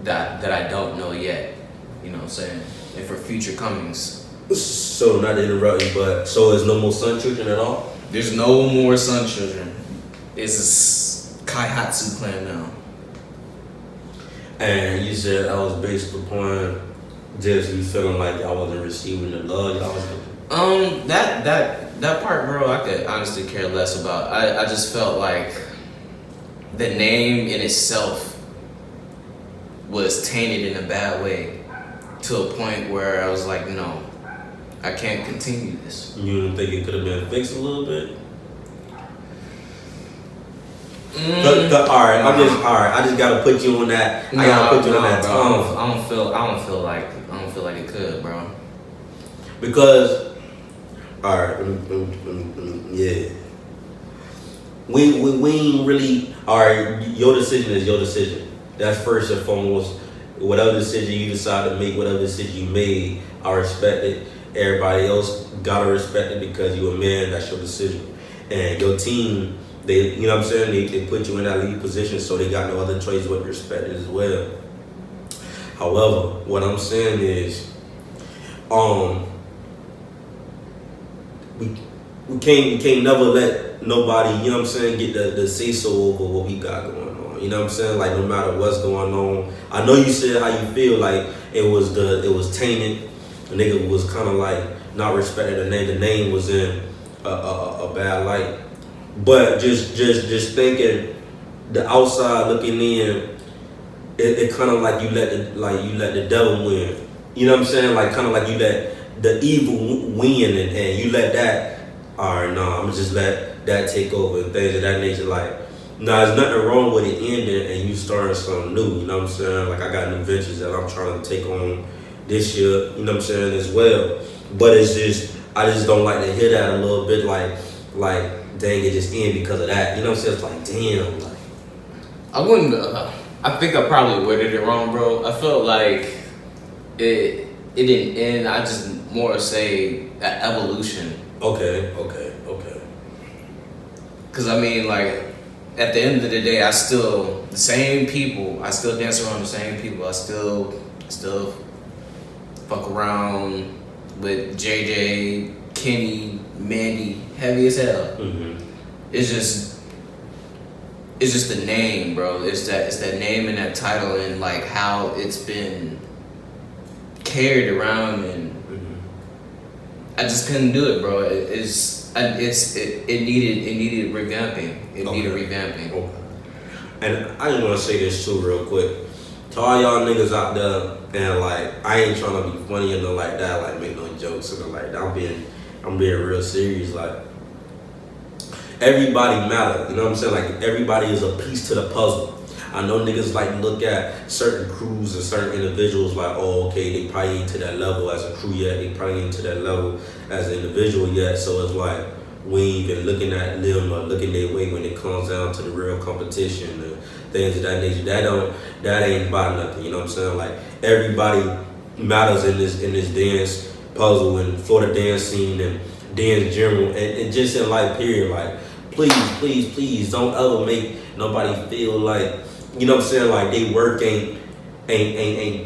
I don't know yet. You know what I'm saying? And for future comings. So, not to interrupt you, but so there's no more SUNCHILDREN at all? There's no more SUNCHILDREN. It's a Kaihatsu Clan now. And you said I was based upon just you feeling like I wasn't receiving the love y'all was that part, bro, I could honestly care less about. I just felt like the name in itself was tainted in a bad way, to a point where I was like, no, I can't continue this. You didn't think it could have been fixed a little bit? I just gotta put you on that. I gotta put you on that tone. I don't feel like it could, bro. Because, yeah. We ain't really, your decision is your decision. That's first and foremost. Whatever decision you decide to make, whatever decision you made, I respect it. Everybody else gotta respect it, because you're a man, that's your decision. And your team, they, you know what I'm saying, they put you in that lead position, so they got no other choice but respect it as well. However, what I'm saying is, we can't never let nobody, you know what I'm saying, get the say so over what we got going on. You know what I'm saying? Like, no matter what's going on. I know you said how you feel like it was tainted. The nigga was kind of like not respecting the name. The name was in a bad light. But just thinking, the outside looking in, it kind of like you let the devil win. You know what I'm saying? Like, kind of like you let the evil win, and you let that. All right, no, I'm gonna just let that take over and things of that nature. Like, there's nothing wrong with it ending and you starting something new. You know what I'm saying? Like, I got new ventures that I'm trying to take on this year. You know what I'm saying, as well. But it's just, I just don't like to hear that a little bit. Like, dang, it just ended because of that. You know what I'm saying? It's like, damn. Like, I wouldn't. I think I probably worded it wrong, bro. I felt like it didn't end. I just more say that evolution. Okay. Cause I mean, like, at the end of the day, I still the same people. I still dance around the same people. I still fuck around with JJ, Kenny, Mandy, heavy as hell. Mm-hmm. It's just the name, bro. It's that name and that title, and like how it's been carried around, and I just couldn't do it, bro. It needed revamping. It needed revamping. Okay. And I just want to say this too, real quick. To all y'all niggas out there, and like, I ain't trying to be funny or nothing like that, like make no jokes or nothing like that. I'm being real serious. Like, everybody matter. You know what I'm saying? Like, everybody is a piece to the puzzle. I know niggas like look at certain crews and certain individuals like, oh, okay, they probably ain't to that level as a crew yet. They probably ain't to that level as an individual yet. So it's like, we ain't even looking at them or looking their way when it comes down to the real competition and things of that nature. That ain't about nothing. You know what I'm saying? Like, everybody matters in this dance puzzle and for the dance scene and dance general and just in life period. Like, please don't ever make nobody feel like, you know what I'm saying, like they work ain't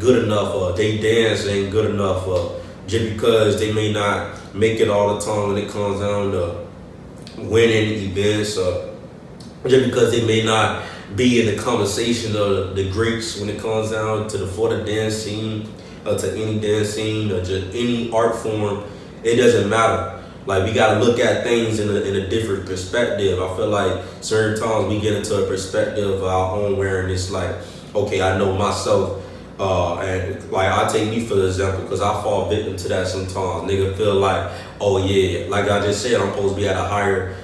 good enough or they dance ain't good enough or just because they may not make it all the time when it comes down to winning events or just because they may not be in the conversation of the greats when it comes down to the for the dance scene or to any dance scene or just any art form. It doesn't matter. Like, we gotta look at things in a different perspective. I feel like certain times we get into a perspective of our own where it's like, okay, I know myself, and like I take me for example, because I fall victim to that sometimes. Nigga feel like, oh yeah, like I just said, I'm supposed to be at a higher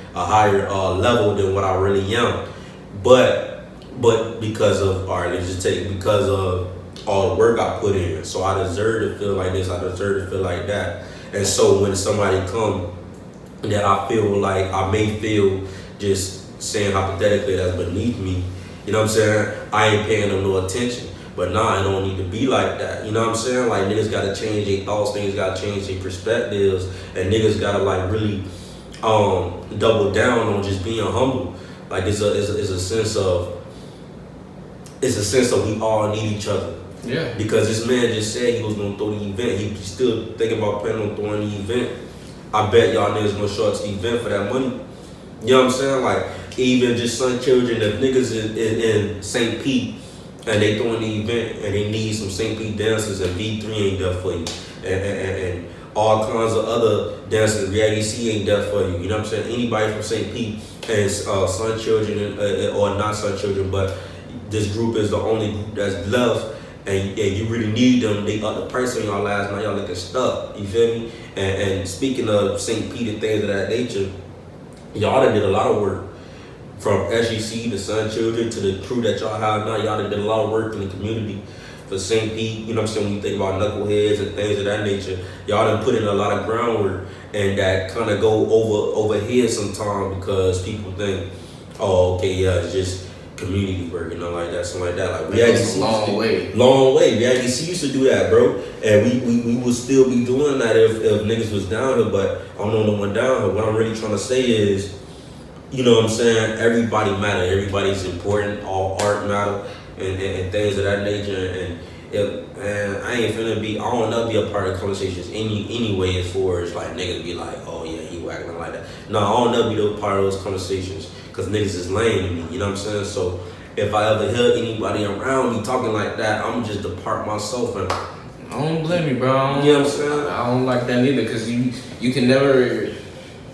level than what I really am, but because of because of all the work I put in, so I deserve to feel like this, I deserve to feel like that. And so when somebody come that I feel like I may feel, just saying hypothetically, that's beneath me, you know what I'm saying? I ain't paying them no attention. But nah, it don't need to be like that. You know what I'm saying? Like, niggas gotta change their thoughts, niggas gotta change their perspectives, and niggas gotta like really double down on just being humble. Like, it's a sense of we all need each other. Yeah. Because this man just said he was gonna throw the event. He still thinking about planning on throwing the event. I bet y'all niggas gonna show up to the event for that money. You know what I'm saying? Like, even just SUNCHILDREN, if niggas in St. Pete and they throwing the event and they need some St. Pete dancers and V3 ain't there for you. And all kinds of other dancers, Reality C ain't there for you. You know what I'm saying? Anybody from St. Pete and SUNCHILDREN or not SUNCHILDREN, but this group is the only group that's left. And you really need them. They up the price on y'all last night. Y'all looking stuck. You feel me? And speaking of St. Pete and things of that nature, y'all done did a lot of work. From SEC to SUNCHILDREN to the crew that y'all have now, y'all done did a lot of work in the community for St. Pete. You know what I'm saying? When you think about knuckleheads and things of that nature, y'all done put in a lot of groundwork, and that kind of go over here sometimes because people think, oh, okay, yeah, it's just community work and all like that, something like that. Like, Reality C long way. Reality C used to do that, bro, and we would still be doing that if niggas was down here. But I don't know no one down here. What I'm really trying to say is, you know what I'm saying? Everybody matter. Everybody's important. All art matter and things of that nature. And I ain't finna be. I don't know be a part of conversations anyway. As far as like niggas be like, oh yeah, he whacking like that. No, I don't know be a part of those conversations. Cause niggas is lame to me, you know what I'm saying? So if I ever hear anybody around me talking like that, I'm just depart myself and I don't blame you, bro. You know what I'm saying? I don't like that neither, cause you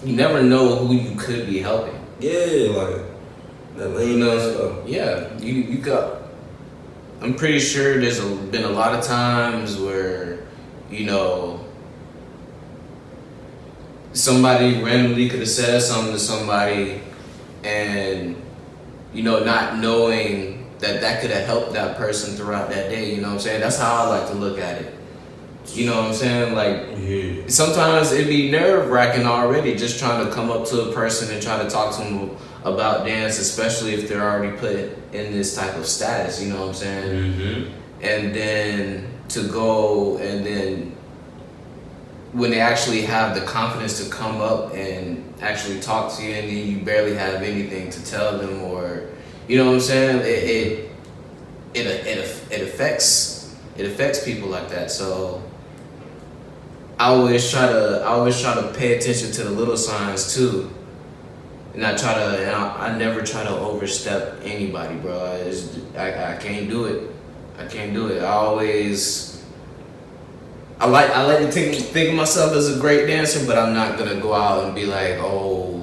never know who you could be helping. Yeah, like that lame ass stuff. Yeah, you got. I'm pretty sure there's been a lot of times where, you know, somebody randomly could have said something to somebody. And, you know, not knowing that could have helped that person throughout that day, you know what I'm saying? That's how I like to look at it. You know what I'm saying? Like, yeah. Sometimes it'd be nerve-wracking already just trying to come up to a person and try to talk to them about dance, especially if they're already put in this type of status, you know what I'm saying? Mm-hmm. And then to go and then when they actually have the confidence to come up and actually talk to you and then you barely have anything to tell them, or you know what I'm saying, it affects people like that. So I always try to pay attention to the little signs too, and I never try to overstep anybody, bro. I can't do it. I always I like to think of myself as a great dancer, but I'm not gonna go out and be like, oh,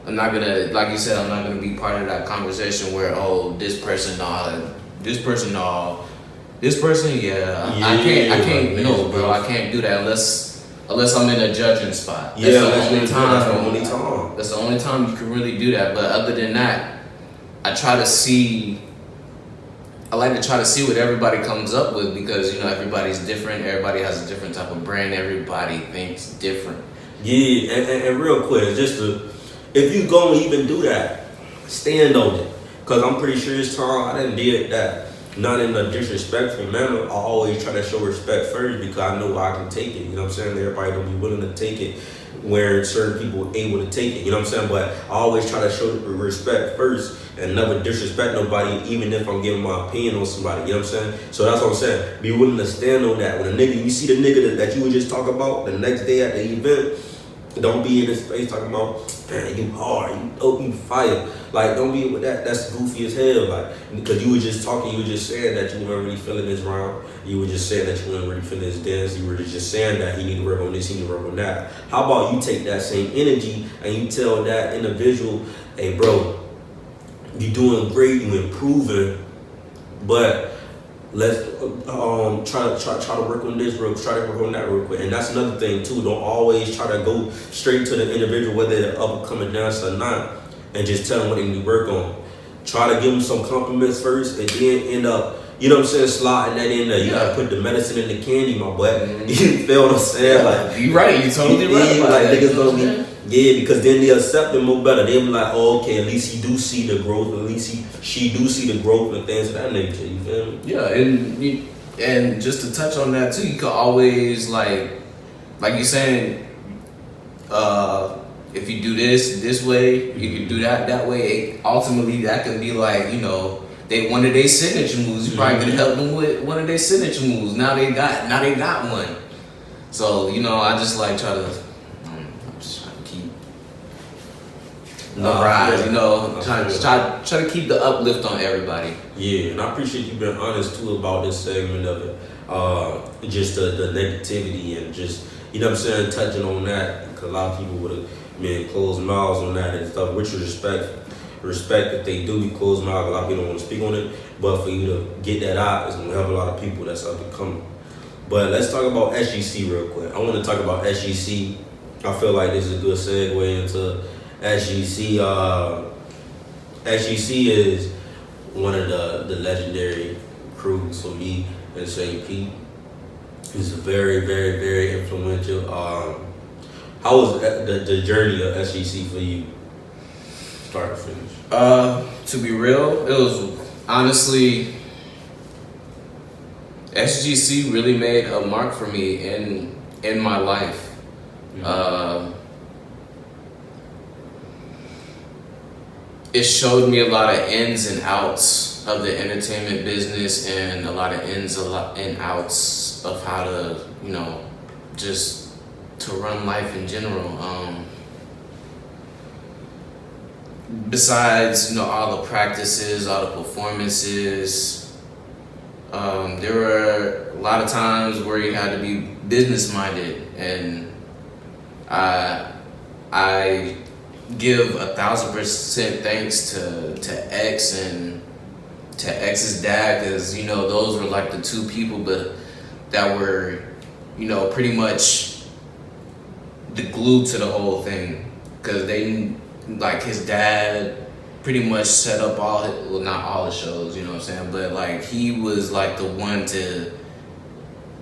I'm not gonna, like you said, I'm not gonna be part of that conversation where, oh, this person, yeah. I can't, no, bro, I can't do that unless I'm in a judging spot. That's the only time. That's the only time you can really do that. But other than that, I like to try to see what everybody comes up with, because everybody's different. Everybody has a different type of brain. Everybody thinks different. Yeah, and real quick, if you gonna even do that, stand on it. Cause I'm pretty sure this time I didn't did that. Not in a disrespectful manner. I always try to show respect first because I know I can take it. You know what I'm saying? Everybody don't be willing to take it where certain people are able to take it. You know what I'm saying? But I always try to show respect first and never disrespect nobody, even if I'm giving my opinion on somebody. You know what I'm saying? So that's what I'm saying. Be willing to stand on that. When you see the nigga that you were just talking about the next day at the event, don't be in this space talking about, man, you hard, you dope, you fire. Like, don't be with that. That's goofy as hell. Like, because you were just talking, you were just saying that you weren't really feeling this round. You were just saying that you weren't really feeling this dance. You were just saying that he need to work on this, he need to work on that. How about you take that same energy and you tell that individual, hey, bro, you doing great, you improving, but let's try to work on this real, try to work on that real quick. And that's another thing too. Don't always try to go straight to the individual, whether they're up and coming dancer or not, and just tell them what they need to work on. Try to give them some compliments first, and then end up, you know what I'm saying, sliding that in there. You gotta put the medicine in the candy, my boy. Mm-hmm. You feel what I'm saying? Like, you right. You totally right. Like niggas gonna be. Yeah, because then they accept them more better. They'll be like, oh, okay, at least he do see the growth. At least she do see the growth and things of that nature. You feel me? Yeah, and just to touch on that too, you could always like you saying, if you do this way, you can do that way. Ultimately, that can be like one of their signature moves. You probably could help them with one of their signature moves. Now they got one. So I just like try to keep the rise. Try to keep the uplift on everybody. Yeah, and I appreciate you being honest too about this segment of it. Just the negativity and just what I'm saying, touching on that, because a lot of people would have closed mouths on that and stuff, which is respect that they do. You close mouths, a lot of people don't want to speak on it, but for you to get that out is gonna help a lot of people that's up and coming. But let's talk about SGC real quick. I want to talk about SGC. I feel like this is a good segue into SGC. SGC is one of the legendary crews for me in St. Pete. It's very, very, very influential. How was the journey of SGC for you, start to finish? To be real, it was honestly, SGC really made a mark for me in my life. Mm-hmm. It showed me a lot of ins and outs of the entertainment business, and a lot of ins and outs of how to, just to run life in general. Besides, all the practices, all the performances, there were a lot of times where you had to be business minded, and I give 1,000% thanks to X and to X's dad, because those were like the two people that were pretty much the glue to the whole thing, because they, like, his dad pretty much set up not all the shows, you know what I'm saying, but like he was like the one to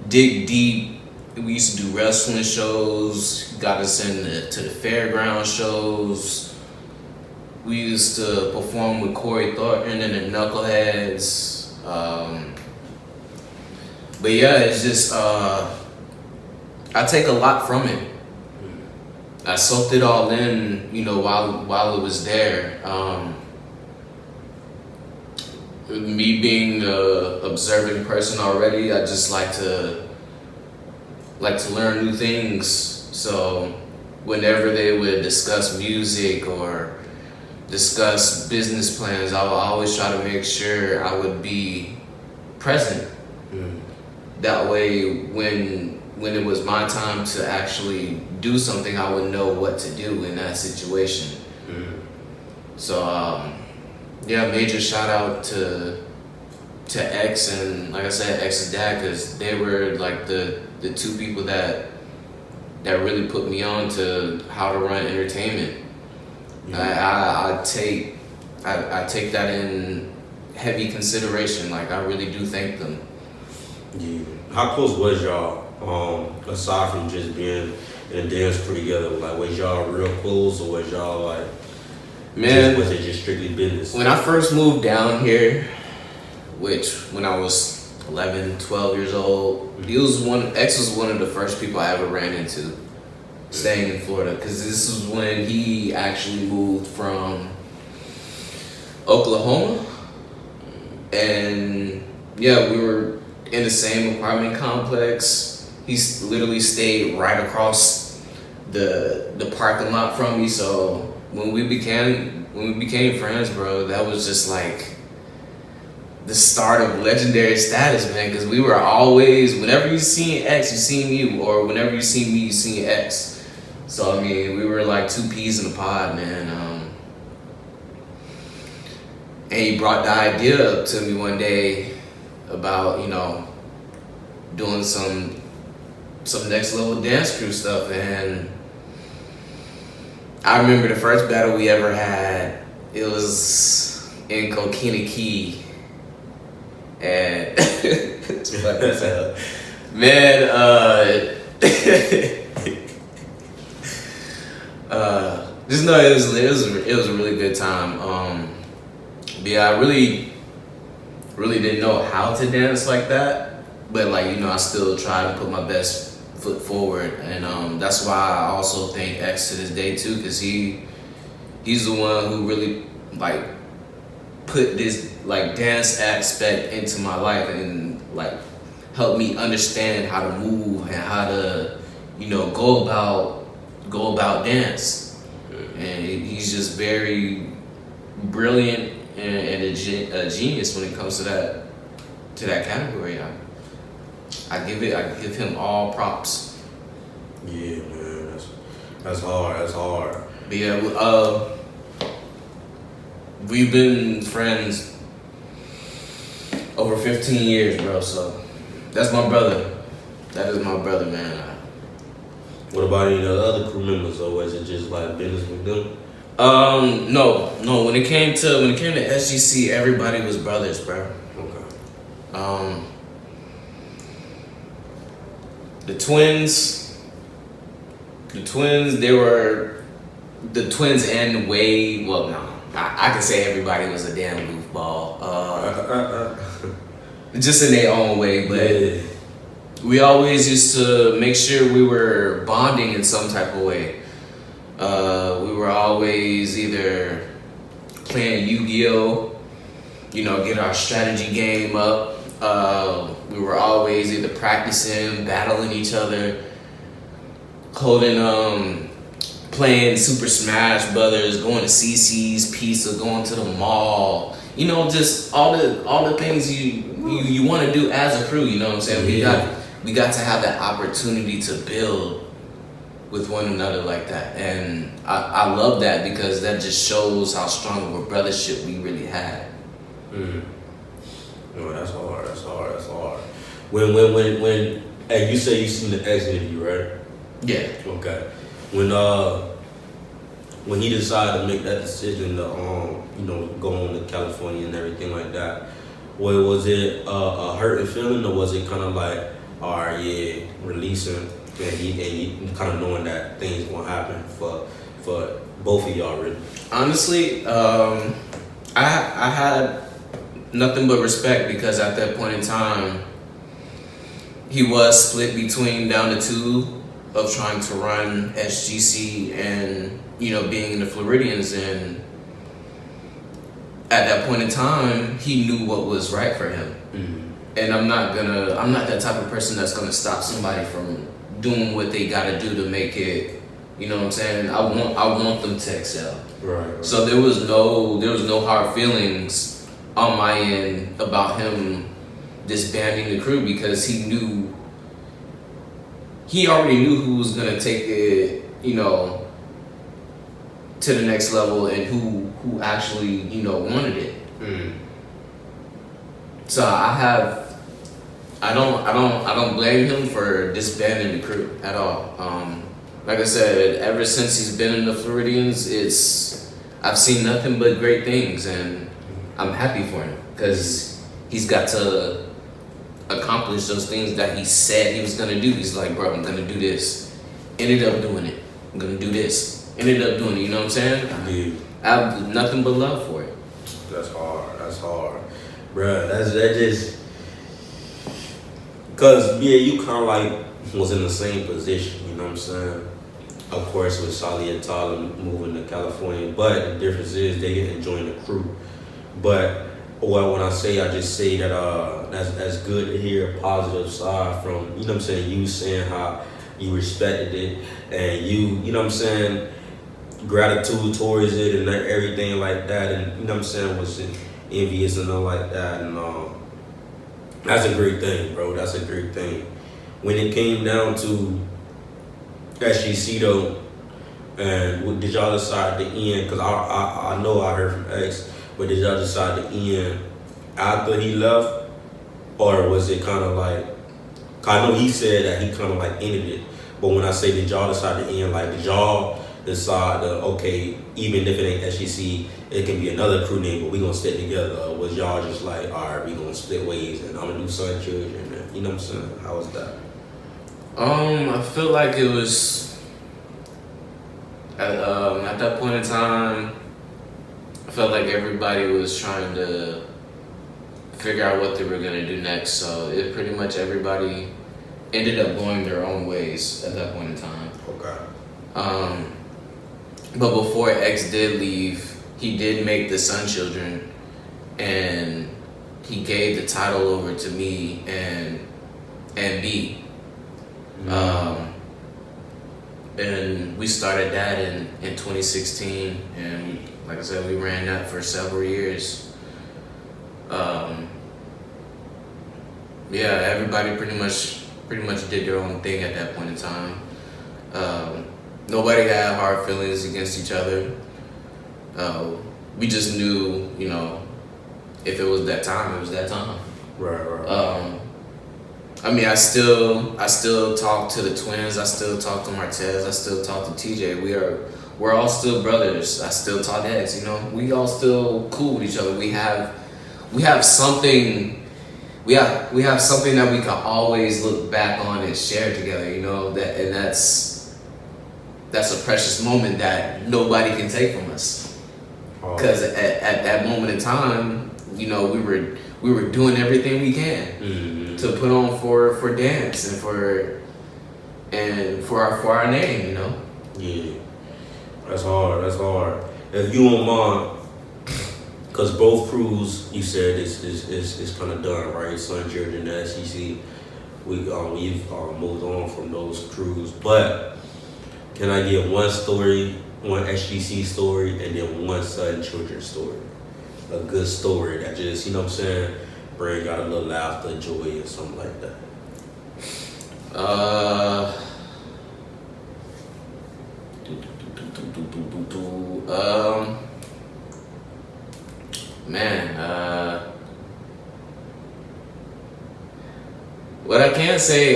dig deep. We used to do wrestling shows, got us to the fairground shows. We used to perform with Corey Thornton and the Knuckleheads. But yeah, it's just, I take a lot from it. I soaked it all in, while it was there. Me being an observant person already, I just like to learn new things. So whenever they would discuss music or discuss business plans, I would always try to make sure I would be present. That way, when it was my time to actually do something, I would know what to do in that situation. So yeah, major shout out to X and, like I said, X's dad, because they were like the two people that really put me on to how to run entertainment. I take that in heavy consideration. Like, I really do thank them. Yeah. How close was y'all? Aside from just being in a dance crew together, like, was y'all real close, or was y'all like, man, was it just strictly business? When I first moved down here, which when I was 11, 12 years old, X was one of the first people I ever ran into staying in Florida, because this was when he actually moved from Oklahoma. And yeah, we were in the same apartment complex. He literally stayed right across the parking lot from me. So when we became friends, bro, that was just like the start of legendary status, man. Because we were always, whenever you seen X, you seen me, or whenever you seen me, you seen X. So I mean, we were like two peas in a pod, man. And he brought the idea up to me one day about, doing some next level dance crew stuff. And I remember the first battle we ever had, it was in Coquina Key. And it's funny as hell. Man, just know it was a really good time. But yeah, I really didn't know how to dance like that, but like, I still tried to put my best foot forward, and that's why I also thank X to this day too, because he's the one who really like put this like dance aspect into my life, and like helped me understand how to move and how to go about dance. And he's just very brilliant and a genius when it comes to that category. I give him all props. Yeah, man, that's hard. But yeah, we've been friends over 15 years, bro. So that's my brother. That is my brother, man. What about any of the other crew members, or was it just like business with them? No. When it came to SGC, everybody was brothers, bro. Okay. The twins, they were the twins and Wade. Well, no, I can say everybody was a damn goofball. Just in their own way, but. Yeah. We always used to make sure we were bonding in some type of way. We were always either playing Yu-Gi-Oh, get our strategy game up. We were always either practicing, battling each other, playing Super Smash Brothers, going to CC's Pizza, going to the mall. Just all the things you want to do as a crew. You know what I'm saying? Yeah. We got to have that opportunity to build with one another like that. And I love that, because that just shows how strong of a brothership we really had. No, that's hard. When and you say you seen the X interview, right? Yeah. Okay. When he decided to make that decision to go on to California and everything like that, was it a hurting feeling, or was it kind of like, all right, yeah, releasing, and he kind of knowing that things gonna happen for both of y'all, really? Honestly, I had nothing but respect, because at that point in time, he was split between down the two of trying to run SGC and being in the Floridians, and at that point in time, he knew what was right for him. Mm-hmm. And I'm not that type of person that's gonna stop somebody from doing what they gotta do to make it, you know what I'm saying? I want them to excel. Right. So there was no hard feelings on my end about him disbanding the crew because he already knew who was gonna take it, you know, to the next level and who actually, you know, wanted it. So I don't blame him for disbanding the crew at all. Like I said, ever since he's been in the Floridians, I've seen nothing but great things, and I'm happy for him because he's got to accomplish those things that he said he was gonna do. He's like, bro, I'm gonna do this. Ended up doing it. I'm gonna do this. Ended up doing it. You know what I'm saying? Yeah. I have nothing but love for it. That's hard, bruh. That just because you kind of like was in the same position. You know what I'm saying? Of course, with Sally and Tyler moving to California, but the difference is they get to join the crew. But when I just say that that's good to hear a positive side from, you know what I'm saying, you saying how you respected it and you know what I'm saying, gratitude towards it and everything like that, and you know what I'm saying, was envious and all like that, and that's a great thing, bro. That's a great thing. When it came down to SGC though, and what did y'all decide to end? Because I know I heard from X, but did y'all decide to end after he left, or was it kind of like? Cause I know he said that he kind of like ended it, but when I say did y'all decide to end, like did y'all decide to, okay, even if it ain't SGC, it can be another crew name, but we gonna stick together? Or was y'all just like, all right, we gonna split ways and I'm gonna do SUNCHILDREN, and you know what I'm saying? How was that? I feel like it was at that point in time. I felt like everybody was trying to figure out what they were gonna do next, so it pretty much everybody ended up going their own ways at that point in time. Okay. But before X did leave, he did make the SUNCHILDREN, and he gave the title over to me and B. And we started that in 2016, and like I said, we ran that for several years. Everybody pretty much did their own thing at that point in time. Nobody had hard feelings against each other. We just knew, you know, if it was that time, it was that time. Right. I mean, I still talk to the twins. I still talk to Martez. I still talk to TJ. We're all still brothers. I still talk to X. You know, we all still cool with each other. We have something. We have something that we can always look back on and share together. You know that's a precious moment that nobody can take from us. Because at that moment in time, you know, we were doing everything we can to put on for dance and for our name, you know. Yeah, that's hard. If you don't mind, because both crews you said is kind of done, right? SUNCHILDREN and SEC, we've moved on from those crews. But can I get one story, one SGC story, and then one SUNCHILDREN story? A good story that just, you know what I'm saying, bring out a little laughter, joy, or something like that. What I can say,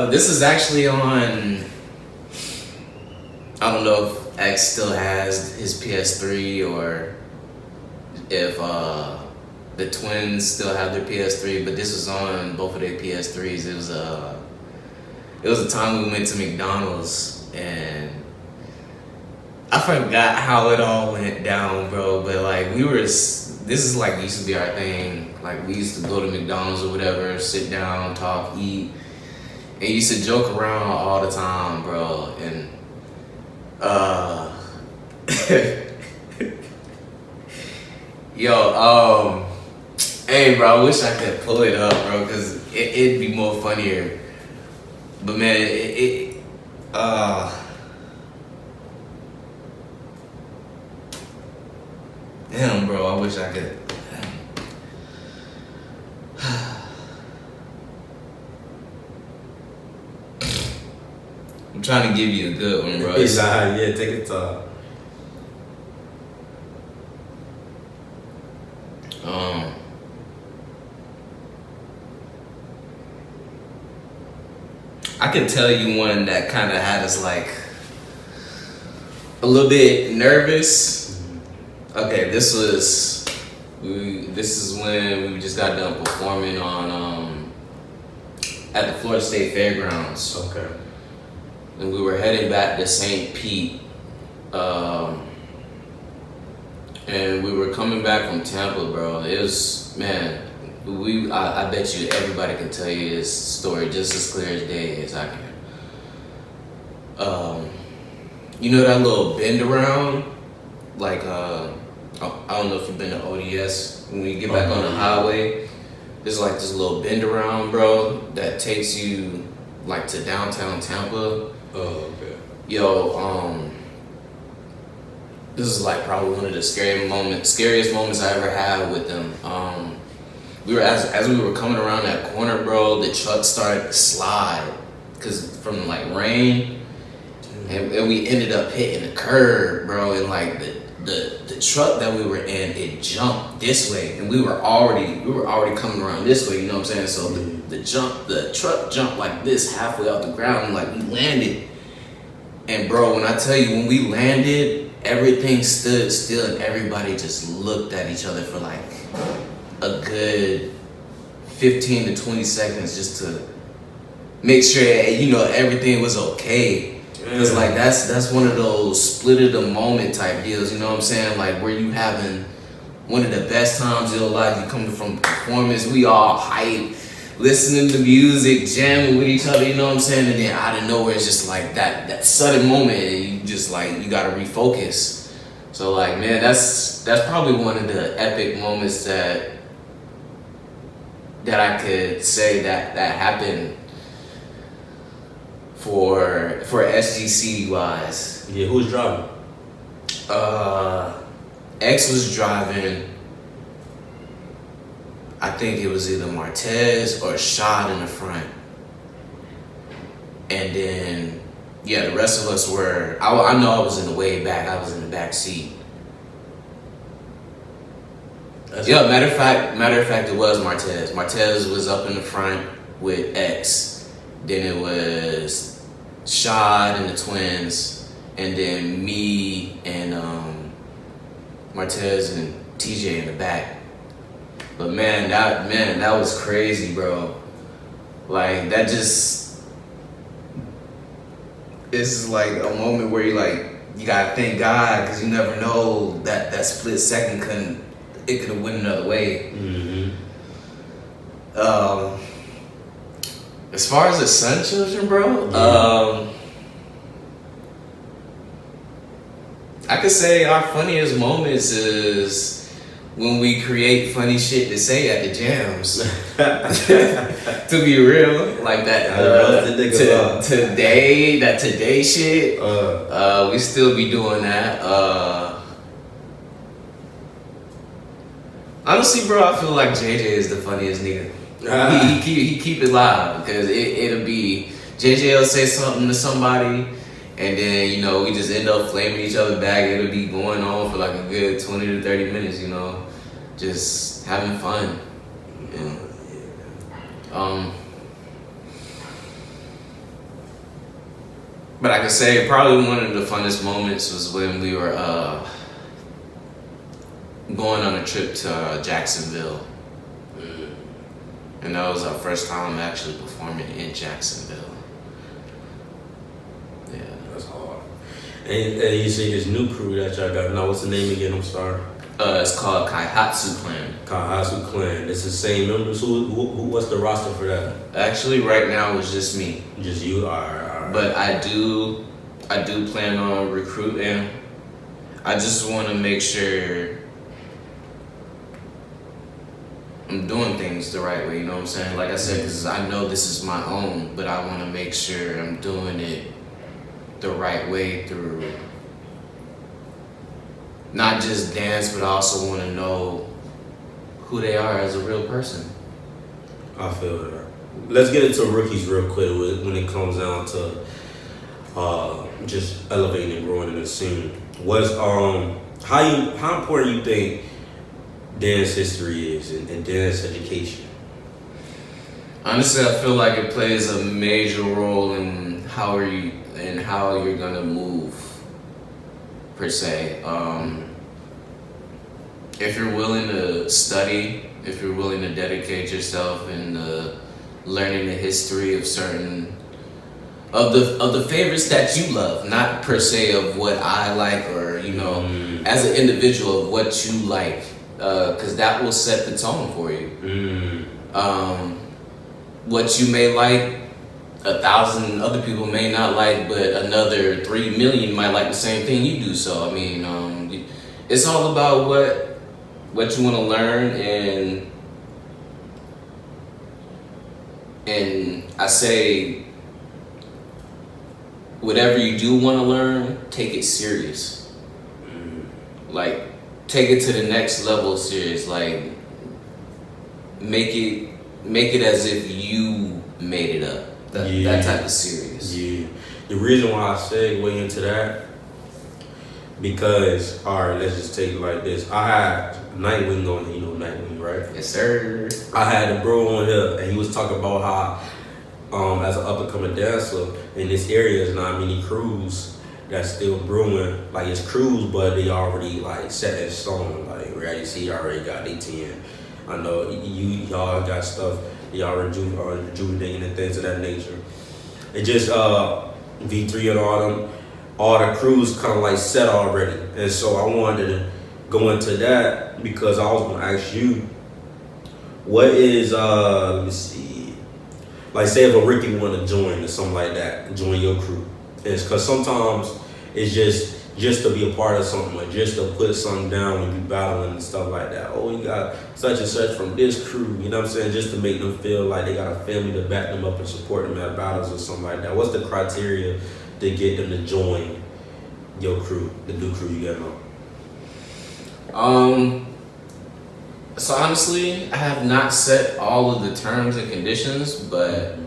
this is actually on, I don't know if X still has his PS3 or if the twins still have their PS3, but this was on both of their PS3s. It was a time we went to McDonald's, and I forgot how it all went down, bro, but like this is like used to be our thing. Like we used to go to McDonald's or whatever, sit down, talk, eat, and used to joke around all the time, bro, and hey, bro, I wish I could pull it up, bro, because it'd be more funnier. But man, damn, bro, I wish I could. trying to give you a good one, bro. Yeah, take your time. I can tell you one that kind of had us like a little bit nervous. Okay, this is when we just got done performing on at the Florida State Fairgrounds. Okay. And we were heading back to St. Pete. And we were coming back from Tampa, bro. It was, man, I bet you everybody can tell you this story just as clear as day as I can. You know that little bend around? Like, I don't know if you've been to ODS. When you get back on the highway, there's like this little bend around, bro, that takes you like to downtown Tampa. Oh, okay. Yo, this is like probably one of the scariest moments I ever had with them. We were as we were coming around that corner, bro, the truck started to slide because from like rain, and we ended up hitting the curb, bro, and like the truck that we were in, it jumped this way, and we were already coming around this way, you know what I'm saying? So the truck jumped like this halfway off the ground, and like we landed. And bro, when I tell you, when we landed, everything stood still and everybody just looked at each other for like a good 15 to 20 seconds just to make sure, you know, everything was okay. It's like that's one of those split of the moment type deals, you know what I'm saying? Like where you having one of the best times of your life, you coming from performance, we all hype, listening to music, jamming with each other, you know what I'm saying? And then out of nowhere, it's just like that sudden moment, and you just like, you gotta refocus. So like, man, that's probably one of the epic moments that I could say that happened for SGC wise. Yeah, who's driving? X was driving. I think it was either Martez or Shad in the front. And then, yeah, the rest of us were, I know I was in the way back. I was in the back seat. Matter of fact, it was Martez. Martez was up in the front with X. Then it was Shad and the twins. And then me and Martez and TJ in the back. But man, that was crazy, bro. Like that just, it's like a moment where you gotta thank God, because you never know that split second could have went another way. Mm-hmm. As far as the SUNCHILDREN, bro, I could say our funniest moments is when we create funny shit to say at the jams. To be real, like that today shit. We still be doing that. Honestly, bro, I feel like JJ is the funniest nigga. He keep it live, because it'll be JJ will say something to somebody, and then, you know, we just end up flaming each other back. It'll be going on for like a good 20 to 30 minutes, you know, just having fun. Yeah. But I could say probably one of the funnest moments was when we were going on a trip to Jacksonville. And that was our first time actually performing in Jacksonville. Yeah. That's hard. And you see this new crew that y'all got now. What's the name again? I'm sorry. It's called Kaihatsu Clan. Kaihatsu Clan. It's the same members. Who? What's the roster for that? Actually, right now it's just me. Just you? All right. But I do plan on recruiting. I just want to make sure I'm doing things the right way, you know what I'm saying? Like I said, because I know this is my own, but I want to make sure I'm doing it the right way through not just dance, but I also want to know who they are as a real person. I feel that. Let's get into rookies real quick when it comes down to just elevating and growing in the scene. What's how important you think dance history is and dance education? Honestly, I feel like it plays a major role in how you're gonna move, per se. If you're willing to study, if you're willing to dedicate yourself in learning the history of certain of the favorites that you love, not per se of what I like, or as an individual of what you like, because that will set the tone for you. What you may like, 1,000 other people may not like, but another 3 million might like the same thing you do. So I mean, it's all about what you want to learn, and I say, whatever you do want to learn, take it serious. Like, take it to the next level serious. Like, make it as if you made it up. That type of serious. Yeah. The reason why I segue into that, because, all right, let's just take it like this. I had Nightwing on, you know Nightwing, right? Yes, sir. I had a bro on here, and he was talking about how, as an up-and-coming dancer, in this area, there's not many crews that's still brewing. Like, it's crews, but they already, like, set in stone. Like, RADC already got their 10. I know y'all got stuff, y'all rejuvenating and things of that nature. It just, V3 and all the crews kind of like set already. And so I wanted to go into that because I was going to ask you, what is, let me see, like say if a Ricky want to join or something like that, join your crew. It's because sometimes it's just to be a part of something, or just to put something down when you battling and stuff like that. Oh, you got such and such from this crew, you know what I'm saying? Just to make them feel like they got a family to back them up and support them at battles or something like that. What's the criteria to get them to join your crew, the new crew you got on? So honestly, I have not set all of the terms and conditions, but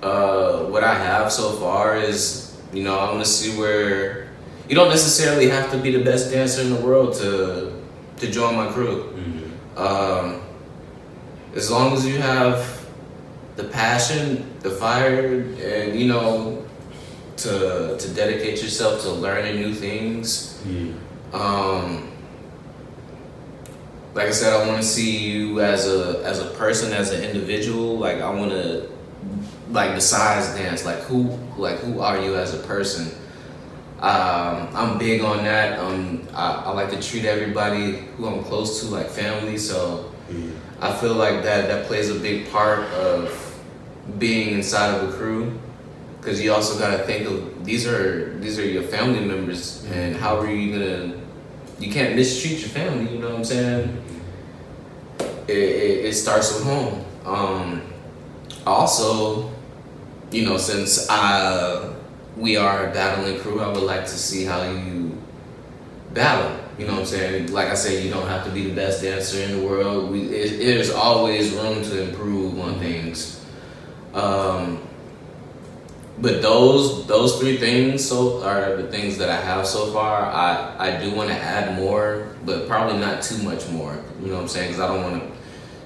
what I have so far is, I want to see where you don't necessarily have to be the best dancer in the world to join my crew. As long as you have the passion, the fire, and to dedicate yourself to learning new things. Like I said, I want to see you as a person, as an individual. Like, I want to, like, besides dance, like who are you as a person? I'm big on that. I like to treat everybody who I'm close to like family. So I feel like that plays a big part of being inside of a crew, because you also gotta think of these are your family members, and how are you gonna? You can't mistreat your family. You know what I'm saying? It starts with home. Also, since we are a battling crew, I would like to see how you battle. You know what I'm saying? Like I said, you don't have to be the best dancer in the world. There's always room to improve on things. But those three things are the things that I have so far. I do want to add more, but probably not too much more. You know what I'm saying? Because I don't want to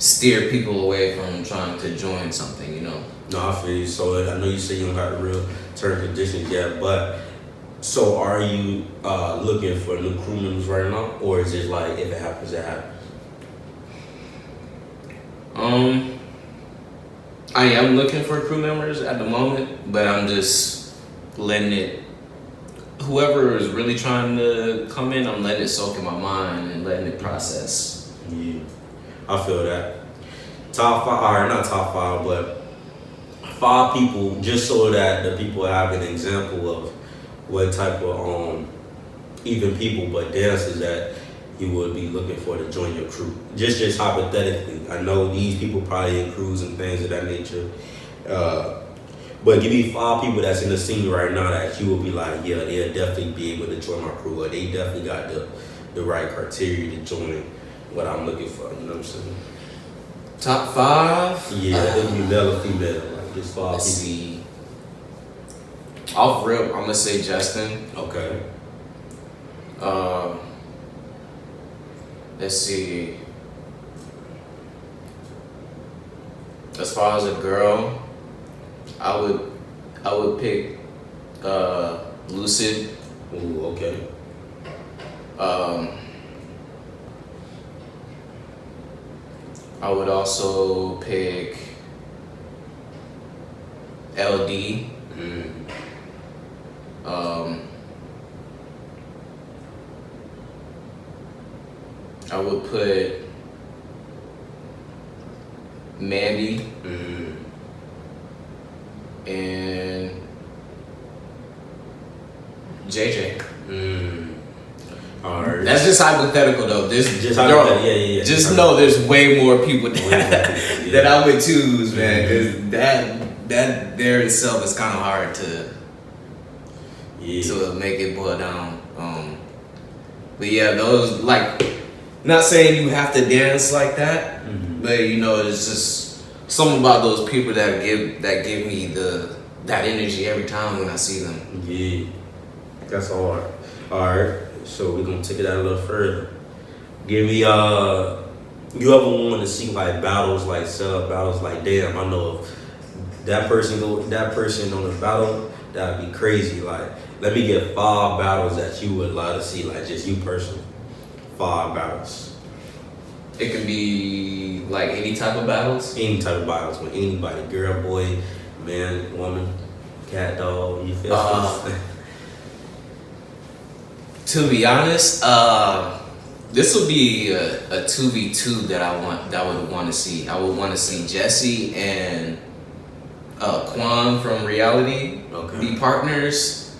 steer people away from trying to join something. No, I feel you. So I know you say you don't got the real term conditions yet, but so are you looking for new crew members right now, or is it like if it happens, it happens? I am looking for crew members at the moment, but I'm just letting it. Whoever is really trying to come in, I'm letting it soak in my mind and letting it process. Yeah, I feel that. Top 5, or not top 5, but 5 people, just so that the people have an example of what type of even people, but dancers that you would be looking for to join your crew. Just hypothetically, I know these people probably in crews and things of that nature, but give me 5 people that's in the scene right now that you will be like, yeah, they'll definitely be able to join my crew, or they definitely got the right criteria to join what I'm looking for. You know what I'm saying? Top 5? Yeah, it can be male or female. Like just 5 Let's people. see. Off rip, I'm gonna say Justin. Okay. Let's see. As far as a girl, I would pick Lucid. Ooh, okay. I would also pick LD. I would put Mandy and JJ. Alright. That's just hypothetical though. Just hypothetical. Yeah. Just know there's way more people that I would choose, man. Because that there itself is kind of hard to make it boil down. But yeah, those like. Not saying you have to dance like that, but it's just something about those people that give me that energy every time when I see them. Yeah, that's hard. All right, so we're gonna take it out a little further. Give me you ever want to see like battles, like set up battles, like damn, I know if that person on the battle, that'd be crazy. Like, let me get 5 battles that you would love to see, like just you personally. 5 battles. It can be like any type of battles? Any type of battles with anybody. Girl, boy, man, woman, cat, dog, you feel me? To be honest, this would be a 2v2 that I would want to see. I would want to see Jesse and Quan from Reality be partners.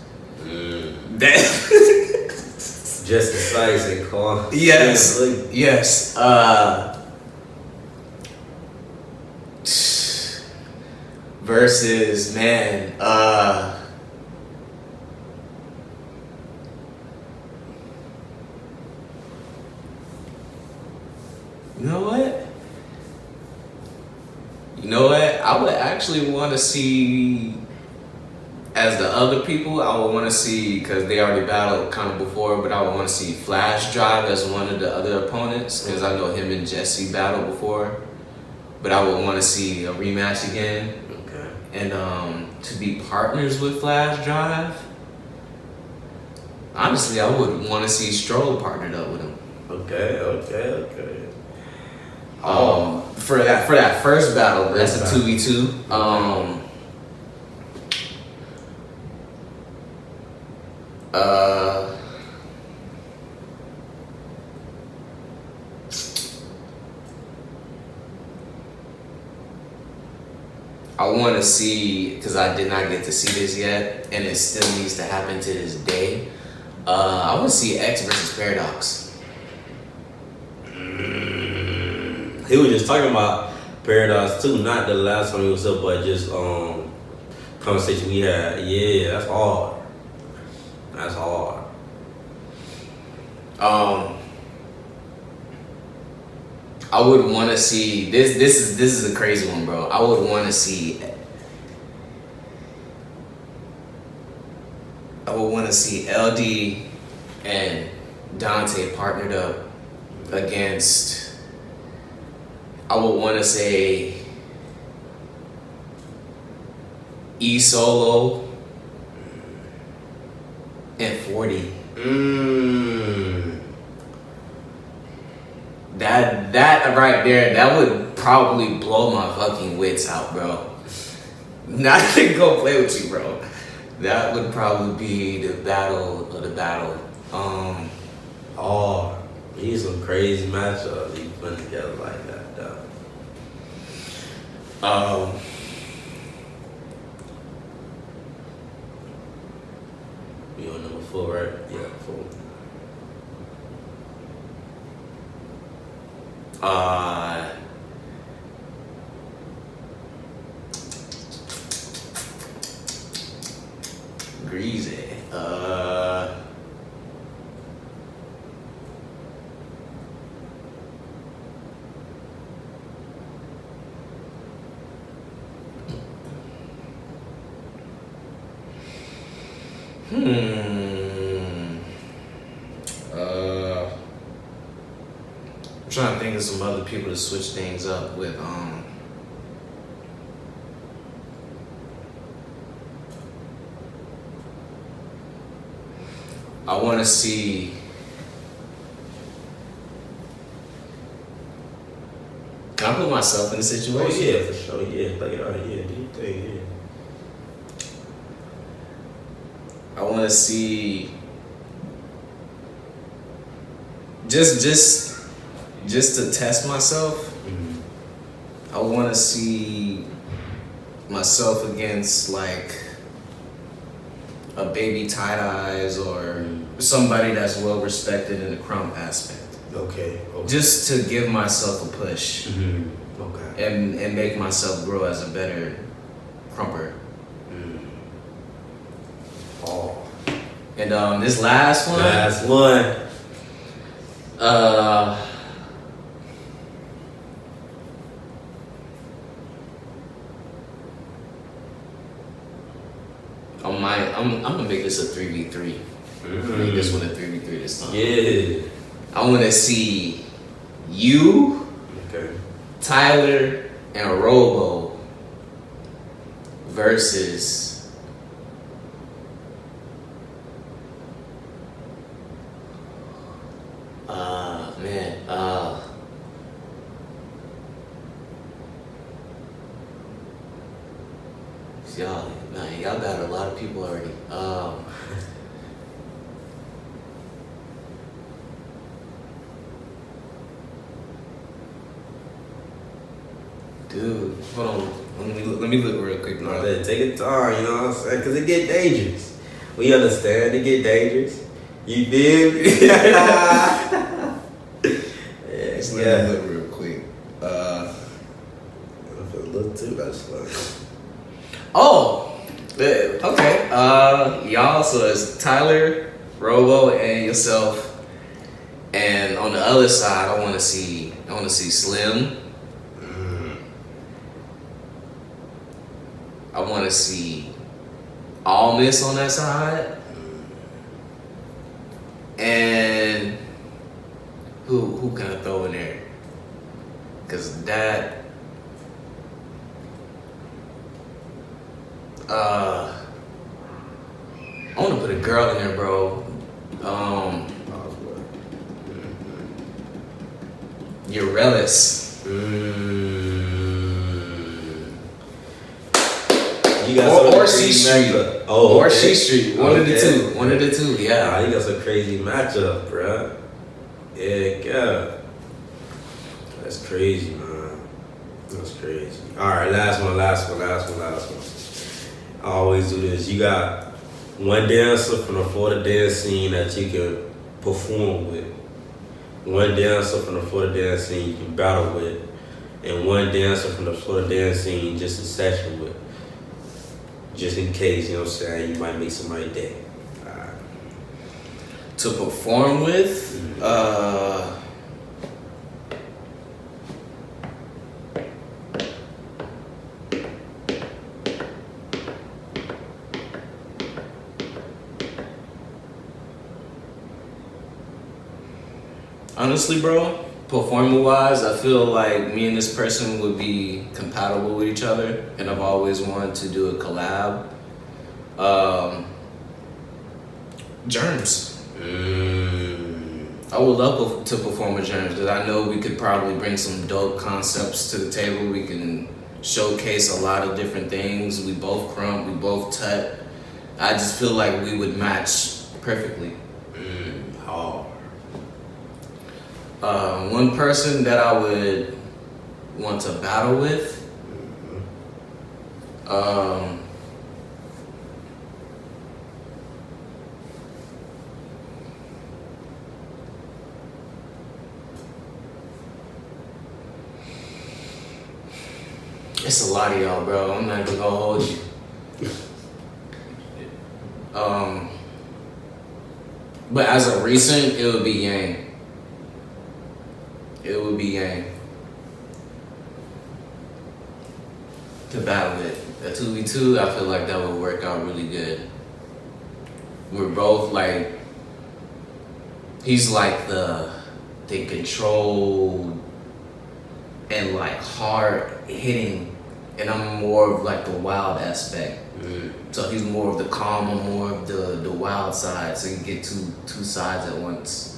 Just the size and call. Yes. Versus, man. You know what? I would actually want to see. As the other people, I would want to see, because they already battled kind of before, but I would want to see Flash Drive as one of the other opponents, because I know him and Jesse battled before. But I would want to see a rematch again. Okay. And to be partners with Flash Drive, honestly, I would want to see Stroll partnered up with him. Okay. For that first battle, that's a 2v2. I want to see, because I did not get to see this yet, and it still needs to happen to this day. I want to see X versus Paradox. He was just talking about Paradox too, not the last time he was up, but just conversation we had. Yeah, that's hard. That's hard. I would want to see this. This is a crazy one, bro. I would want to see. I would want to see LD and Dante partnered up against. I would want to say E-Solo and 40. That right there, that would probably blow my fucking wits out, bro. Not to go play with you, bro. That would probably be the battle of the battle. These some crazy matchups you put together like that, though. You on number 4, right? Yeah, 4. Greasy. I'm trying to think of some other people to switch things up with. I want to see. Can I put myself in the situation? Oh yeah, for sure. Yeah, like all right, yeah, do you think? Yeah. I want to see. Just to test myself. I want to see myself against like a baby tight eyes or somebody that's well respected in the crump aspect. Okay. Just to give myself a push. Okay. And make myself grow as a better crumper. Oh. And this last one. I'm gonna make this a 3v3. Make this one a 3v3 this time. Yeah. I want to see you, Okay. Tyler, and Robo versus y'all got a lot of people already. Dude, hold on. Let me look real quick, bro. Take your time, you know what I'm saying? Because it get dangerous. We understand it get dangerous. You feel me? Just let me look real quick. I feel a little too much fun. Oh, okay. Y'all, so it's Tyler, Robo, and yourself. And on the other side, I want to see Slim. I want to see All Miss on that side. And who can I throw in there? Cause that I want to put a girl in there, bro. Eurelis. You got or C Street. Oh, or okay. C Street. One of the two. One of the two. Yeah. Nah, you got some crazy matchup, bruh. Yeah, God. That's crazy, man. That's crazy. All right, last one. I always do this. You got one dancer from the Florida dance scene that you can perform with. One dancer from the Florida dance scene you can battle with. And one dancer from the Florida dance scene just a session with. Just in case, you know what I'm saying, you might make somebody day. Alright. To perform with, honestly, bro, performing wise, I feel like me and this person would be compatible with each other, and I've always wanted to do a collab. Germs. I would love to perform with Germs because I know we could probably bring some dope concepts to the table. We can showcase a lot of different things. We both crump, we both tut. I just feel like we would match perfectly. Hard. One person that I would want to battle with, it's a lot of y'all, bro. I'm not even gonna hold you. But as of recent, it would be Yang. It would be Yang to battle it. A 2v2, I feel like that would work out really good. We're both like, he's like the they control and like hard hitting, and I'm more of like the wild aspect. So he's more of the calm, I'm more of the wild side. So you get two sides at once.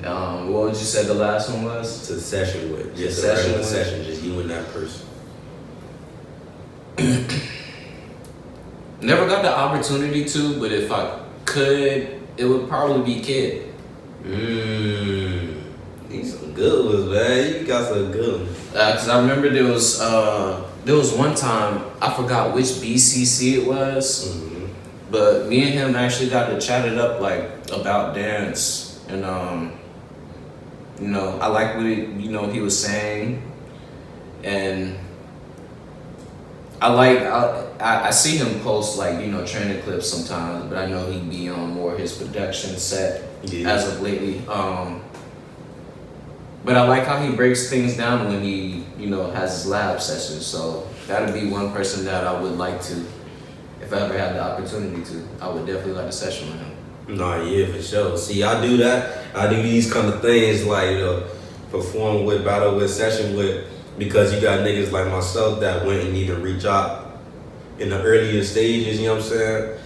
What would you say the last one was? To session with. Just session a with. session, just you and that person. Never got the opportunity to, but if I could, it would probably be Kid. These some good ones, man. You got some good ones. Cause I remember there was one time, I forgot which BCC it was, but me and him actually got to chat it up like about dance, and you know, I like what he was saying, and I see him post like training clips sometimes, but I know he'd be on more his production set as of lately. But I like how he breaks things down when he has his lab sessions. So that'd be one person that I would like to, if I ever had the opportunity to, I would definitely like a session with him. Nah, yeah, for sure. See, I do that. I do these kind of things like perform with, battle with, session with, because you got niggas like myself that wouldn't even reach out in the earlier stages, you know what I'm saying?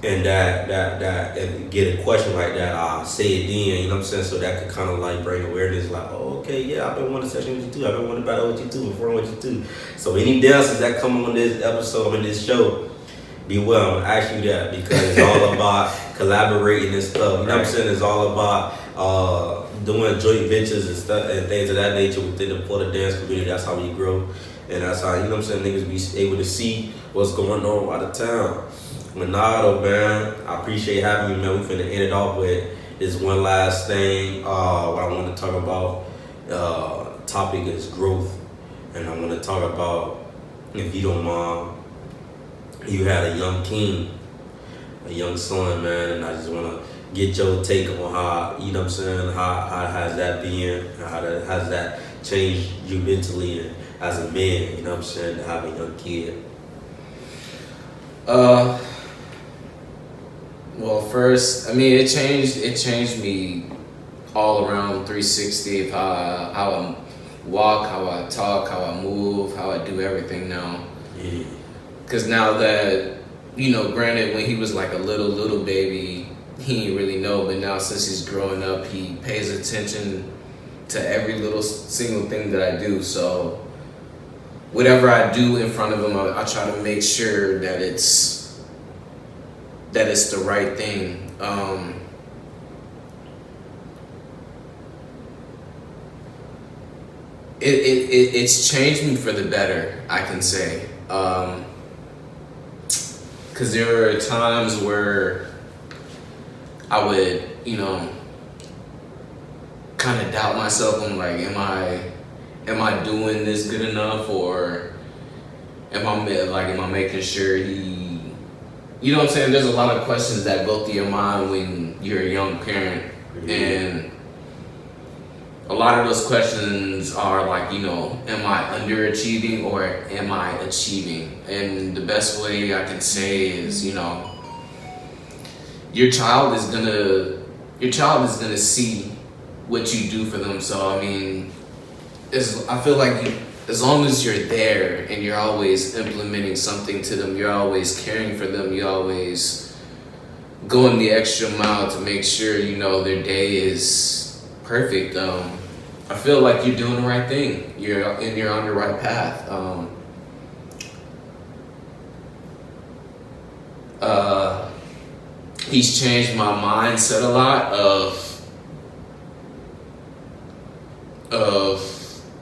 And that if you get a question like that, I'll say it then, you know what I'm saying? So that could kind of like bring awareness, like, oh, okay, yeah, I've been wanting to session with you too. I've been wanting to battle with you too, perform with you too. So any dancers that come on this episode, on this show, be well, I'm gonna ask you that, because it's all about collaborating and stuff. You know what I'm saying? It's all about doing joint ventures and stuff and things of that nature within the dance community. That's how we grow. And that's how, you know what I'm saying, niggas be able to see what's going on out of town. Monado, man, I appreciate having you, man. We finna end it off with this one last thing. What I want to talk about, topic is growth. And I want to talk about, if you don't mind, you had a young king, a young son, man, and I just want to get your take on how, you know what I'm saying, how has that been, has that changed you mentally and as a man, you know what I'm saying, to have a young kid? Well, first, I mean, it changed me all around 360 of how I walk, how I talk, how I move, how I do everything now. Yeah. Because now that, granted, when he was like a little baby, he didn't really know, but now since he's growing up, he pays attention to every little single thing that I do. So whatever I do in front of him, I try to make sure that it's the right thing. It's changed me for the better, I can say. Because there are times where I would, kind of doubt myself. I'm like, am I doing this good enough, or am I making sure he, you know what I'm saying? There's a lot of questions that go through your mind when you're a young parent, and a lot of those questions are like, am I underachieving or am I achieving? And the best way I can say is, your child is gonna see what you do for them. So I mean, I feel like as long as you're there and you're always implementing something to them, you're always caring for them, you're always going the extra mile to make sure their day is perfect. I feel like you're doing the right thing. You're on the right path. He's changed my mindset a lot of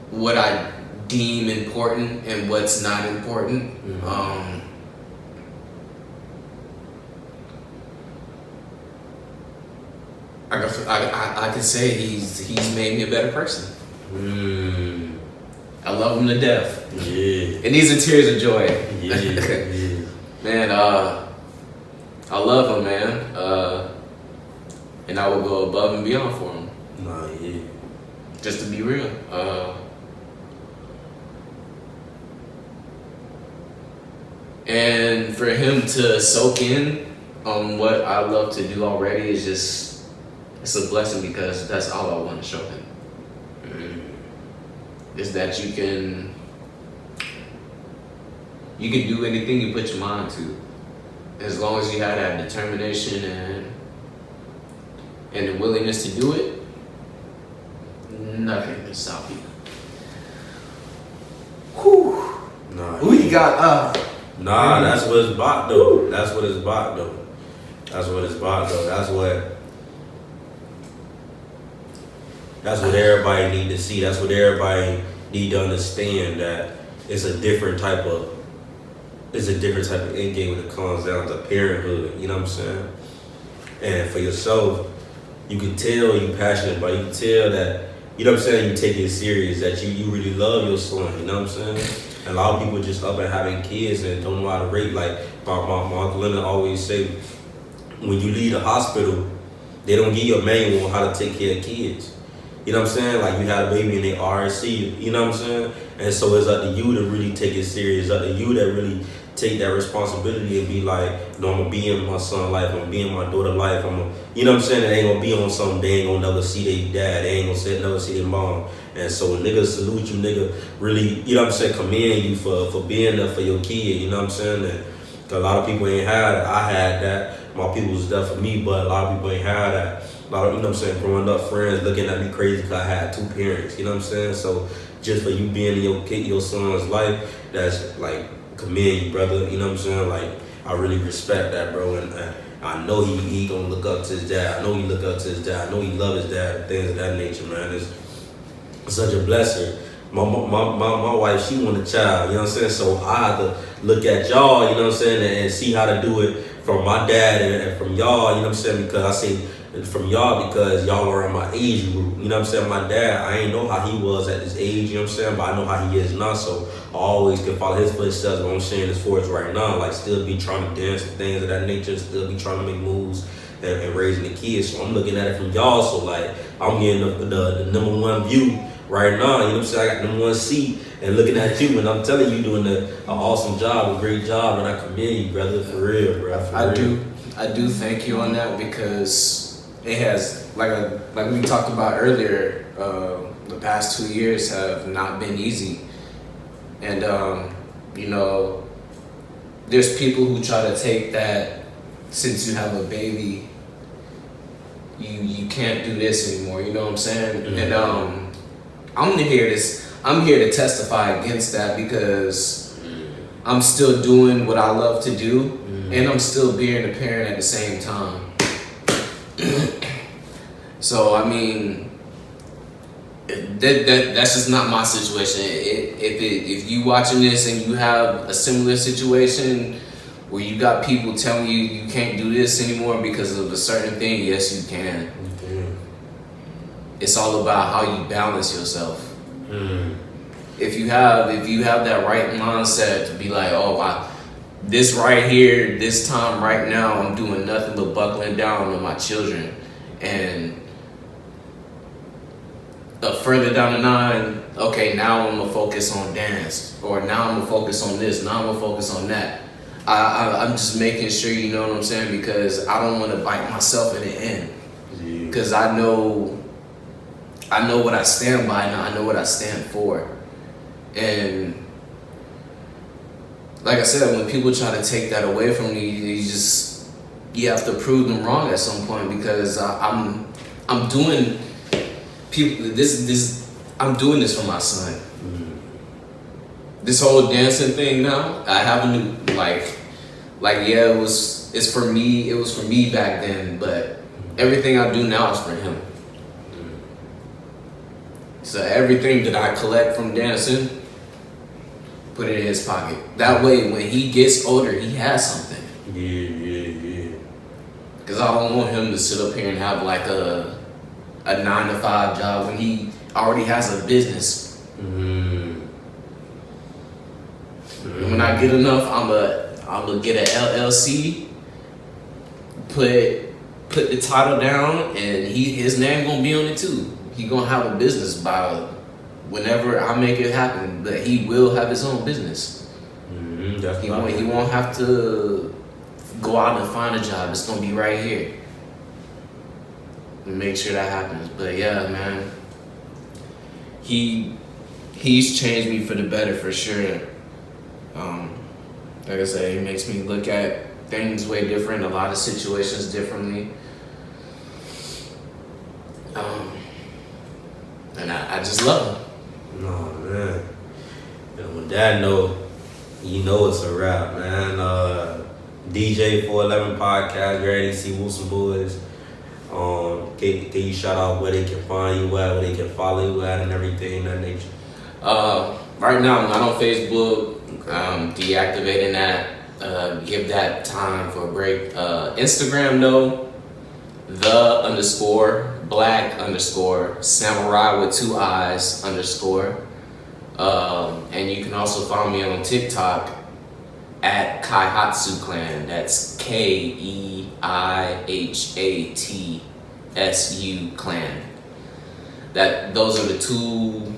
what I deem important and what's not important. I could say he's made me a better person. I love him to death. Yeah. And these are tears of joy. Yeah. Man, I love him, man. And I will go above and beyond for him. Nah, yeah. Just to be real. And for him to soak in what I love to do already is just, it's a blessing because that's all I want to show him. Is that you can do anything you put your mind to, as long as you have that determination and the willingness to do it. Nothing can stop you. Whew. Nah, Who you got? Nah, that's what it's about though. That's what it's about though. That's what it's about though. That's what everybody need to see. That's what everybody need to understand, that it's a different type of end game when it comes down to parenthood. You know what I'm saying? And for yourself, you can tell you passionate, but you can tell that, you know what I'm saying, you take it serious, that you really love your son. You know what I'm saying? And a lot of people just up and having kids and don't know how to rate. Like my Uncle Leonard always say, when you leave the hospital, they don't give you a manual on how to take care of kids. You know what I'm saying? Like you had a baby and they RSC, you know what I'm saying? And so it's up to you to really take it serious. It's up to you that really take that responsibility and be like, I'm gonna be in my son's life, I'm gonna be in my daughter's life, you know what I'm saying? They ain't gonna be on something, they ain't gonna never see their dad, they ain't gonna never see their mom. And so when niggas salute you, nigga, really, you know what I'm saying, commend you for being there for your kid, you know what I'm saying? And a lot of people ain't had it. I had that. My people was there for me, but a lot of people ain't had that. A lot of, you know what I'm saying, growing up, friends looking at me crazy because I had 2 parents, you know what I'm saying? So just for you being in your son's life, that's like, commend you, brother, you know what I'm saying? Like, I really respect that, bro, and I know he gonna look up to his dad. I know he look up to his dad. I know he love his dad, things of that nature, man. It's such a blessing. My wife, she want a child, you know what I'm saying? So I have to look at y'all, you know what I'm saying, and see how to do it from my dad and from y'all, you know what I'm saying? Because I see from y'all, because y'all are in my age group, you know what I'm saying? My dad, I ain't know how he was at this age, you know what I'm saying? But I know how he is now, so I always can follow his footsteps. What I'm saying is for us right now, like still be trying to dance and things of that nature, still be trying to make moves and raising the kids. So I'm looking at it from y'all, so like I'm getting the number 1 view right now, you know what I'm saying? I got number 1 seat and looking at you, and I'm telling you doing an awesome job, a great job, and I commend you, brother, for real, bro. I do thank you on that, because it has, like we talked about earlier, the past 2 years have not been easy. And, you know, there's people who try to take that, since you have a baby, you can't do this anymore, you know what I'm saying? Mm-hmm. And I'm here to testify against that, because I'm still doing what I love to do, and I'm still being a parent at the same time. So I mean, that's just not my situation. If you watching this and you have a similar situation where you got people telling you you can't do this anymore because of a certain thing, yes, you can. It's all about how you balance yourself. If you have that right mindset to be like, this right here, this time right now, I'm doing nothing but buckling down on my children, and further down the line, okay, now I'm gonna focus on dance, or now I'm gonna focus on this, now I'm gonna focus on that. I'm just making sure, you know what I'm saying, because I don't want to bite myself in the end, because I know what I stand by, and I know what I stand for. And like I said, when people try to take that away from me, you have to prove them wrong at some point, because I'm doing I'm doing this for my son. This whole dancing thing now, I have a new yeah, it's for me. It was for me back then, but everything I do now is for him. So everything that I collect from dancing, put it in his pocket. That way, when he gets older, he has something. Yeah. Because I don't want him to sit up here and have like a 9-to-5 job when he already has a business. When I get enough, I'm gonna get an LLC, put the title down, and his name gonna be on it too. He gonna have a business by whenever I make it happen, but he will have his own business. He won't have to go out and find a job. It's gonna be right here. Make sure that happens. But yeah, man, he's changed me for the better for sure. Like I said, he makes me look at things way different, a lot of situations differently. And I just love him. No, man. When Dad know, you know it's a wrap, man. DJ 411 podcast, ready to see Wilson Boys. Can you shout out where they can find you at, where they can follow you at, and everything of that nature? Right now, I'm not on Facebook. Deactivating that. Give that time for a break. Instagram though, _black_samurai with 2 eyes _. And you can also follow me on TikTok at Kaihatsu Clan. That's KEIHATSU Clan. Those are the 2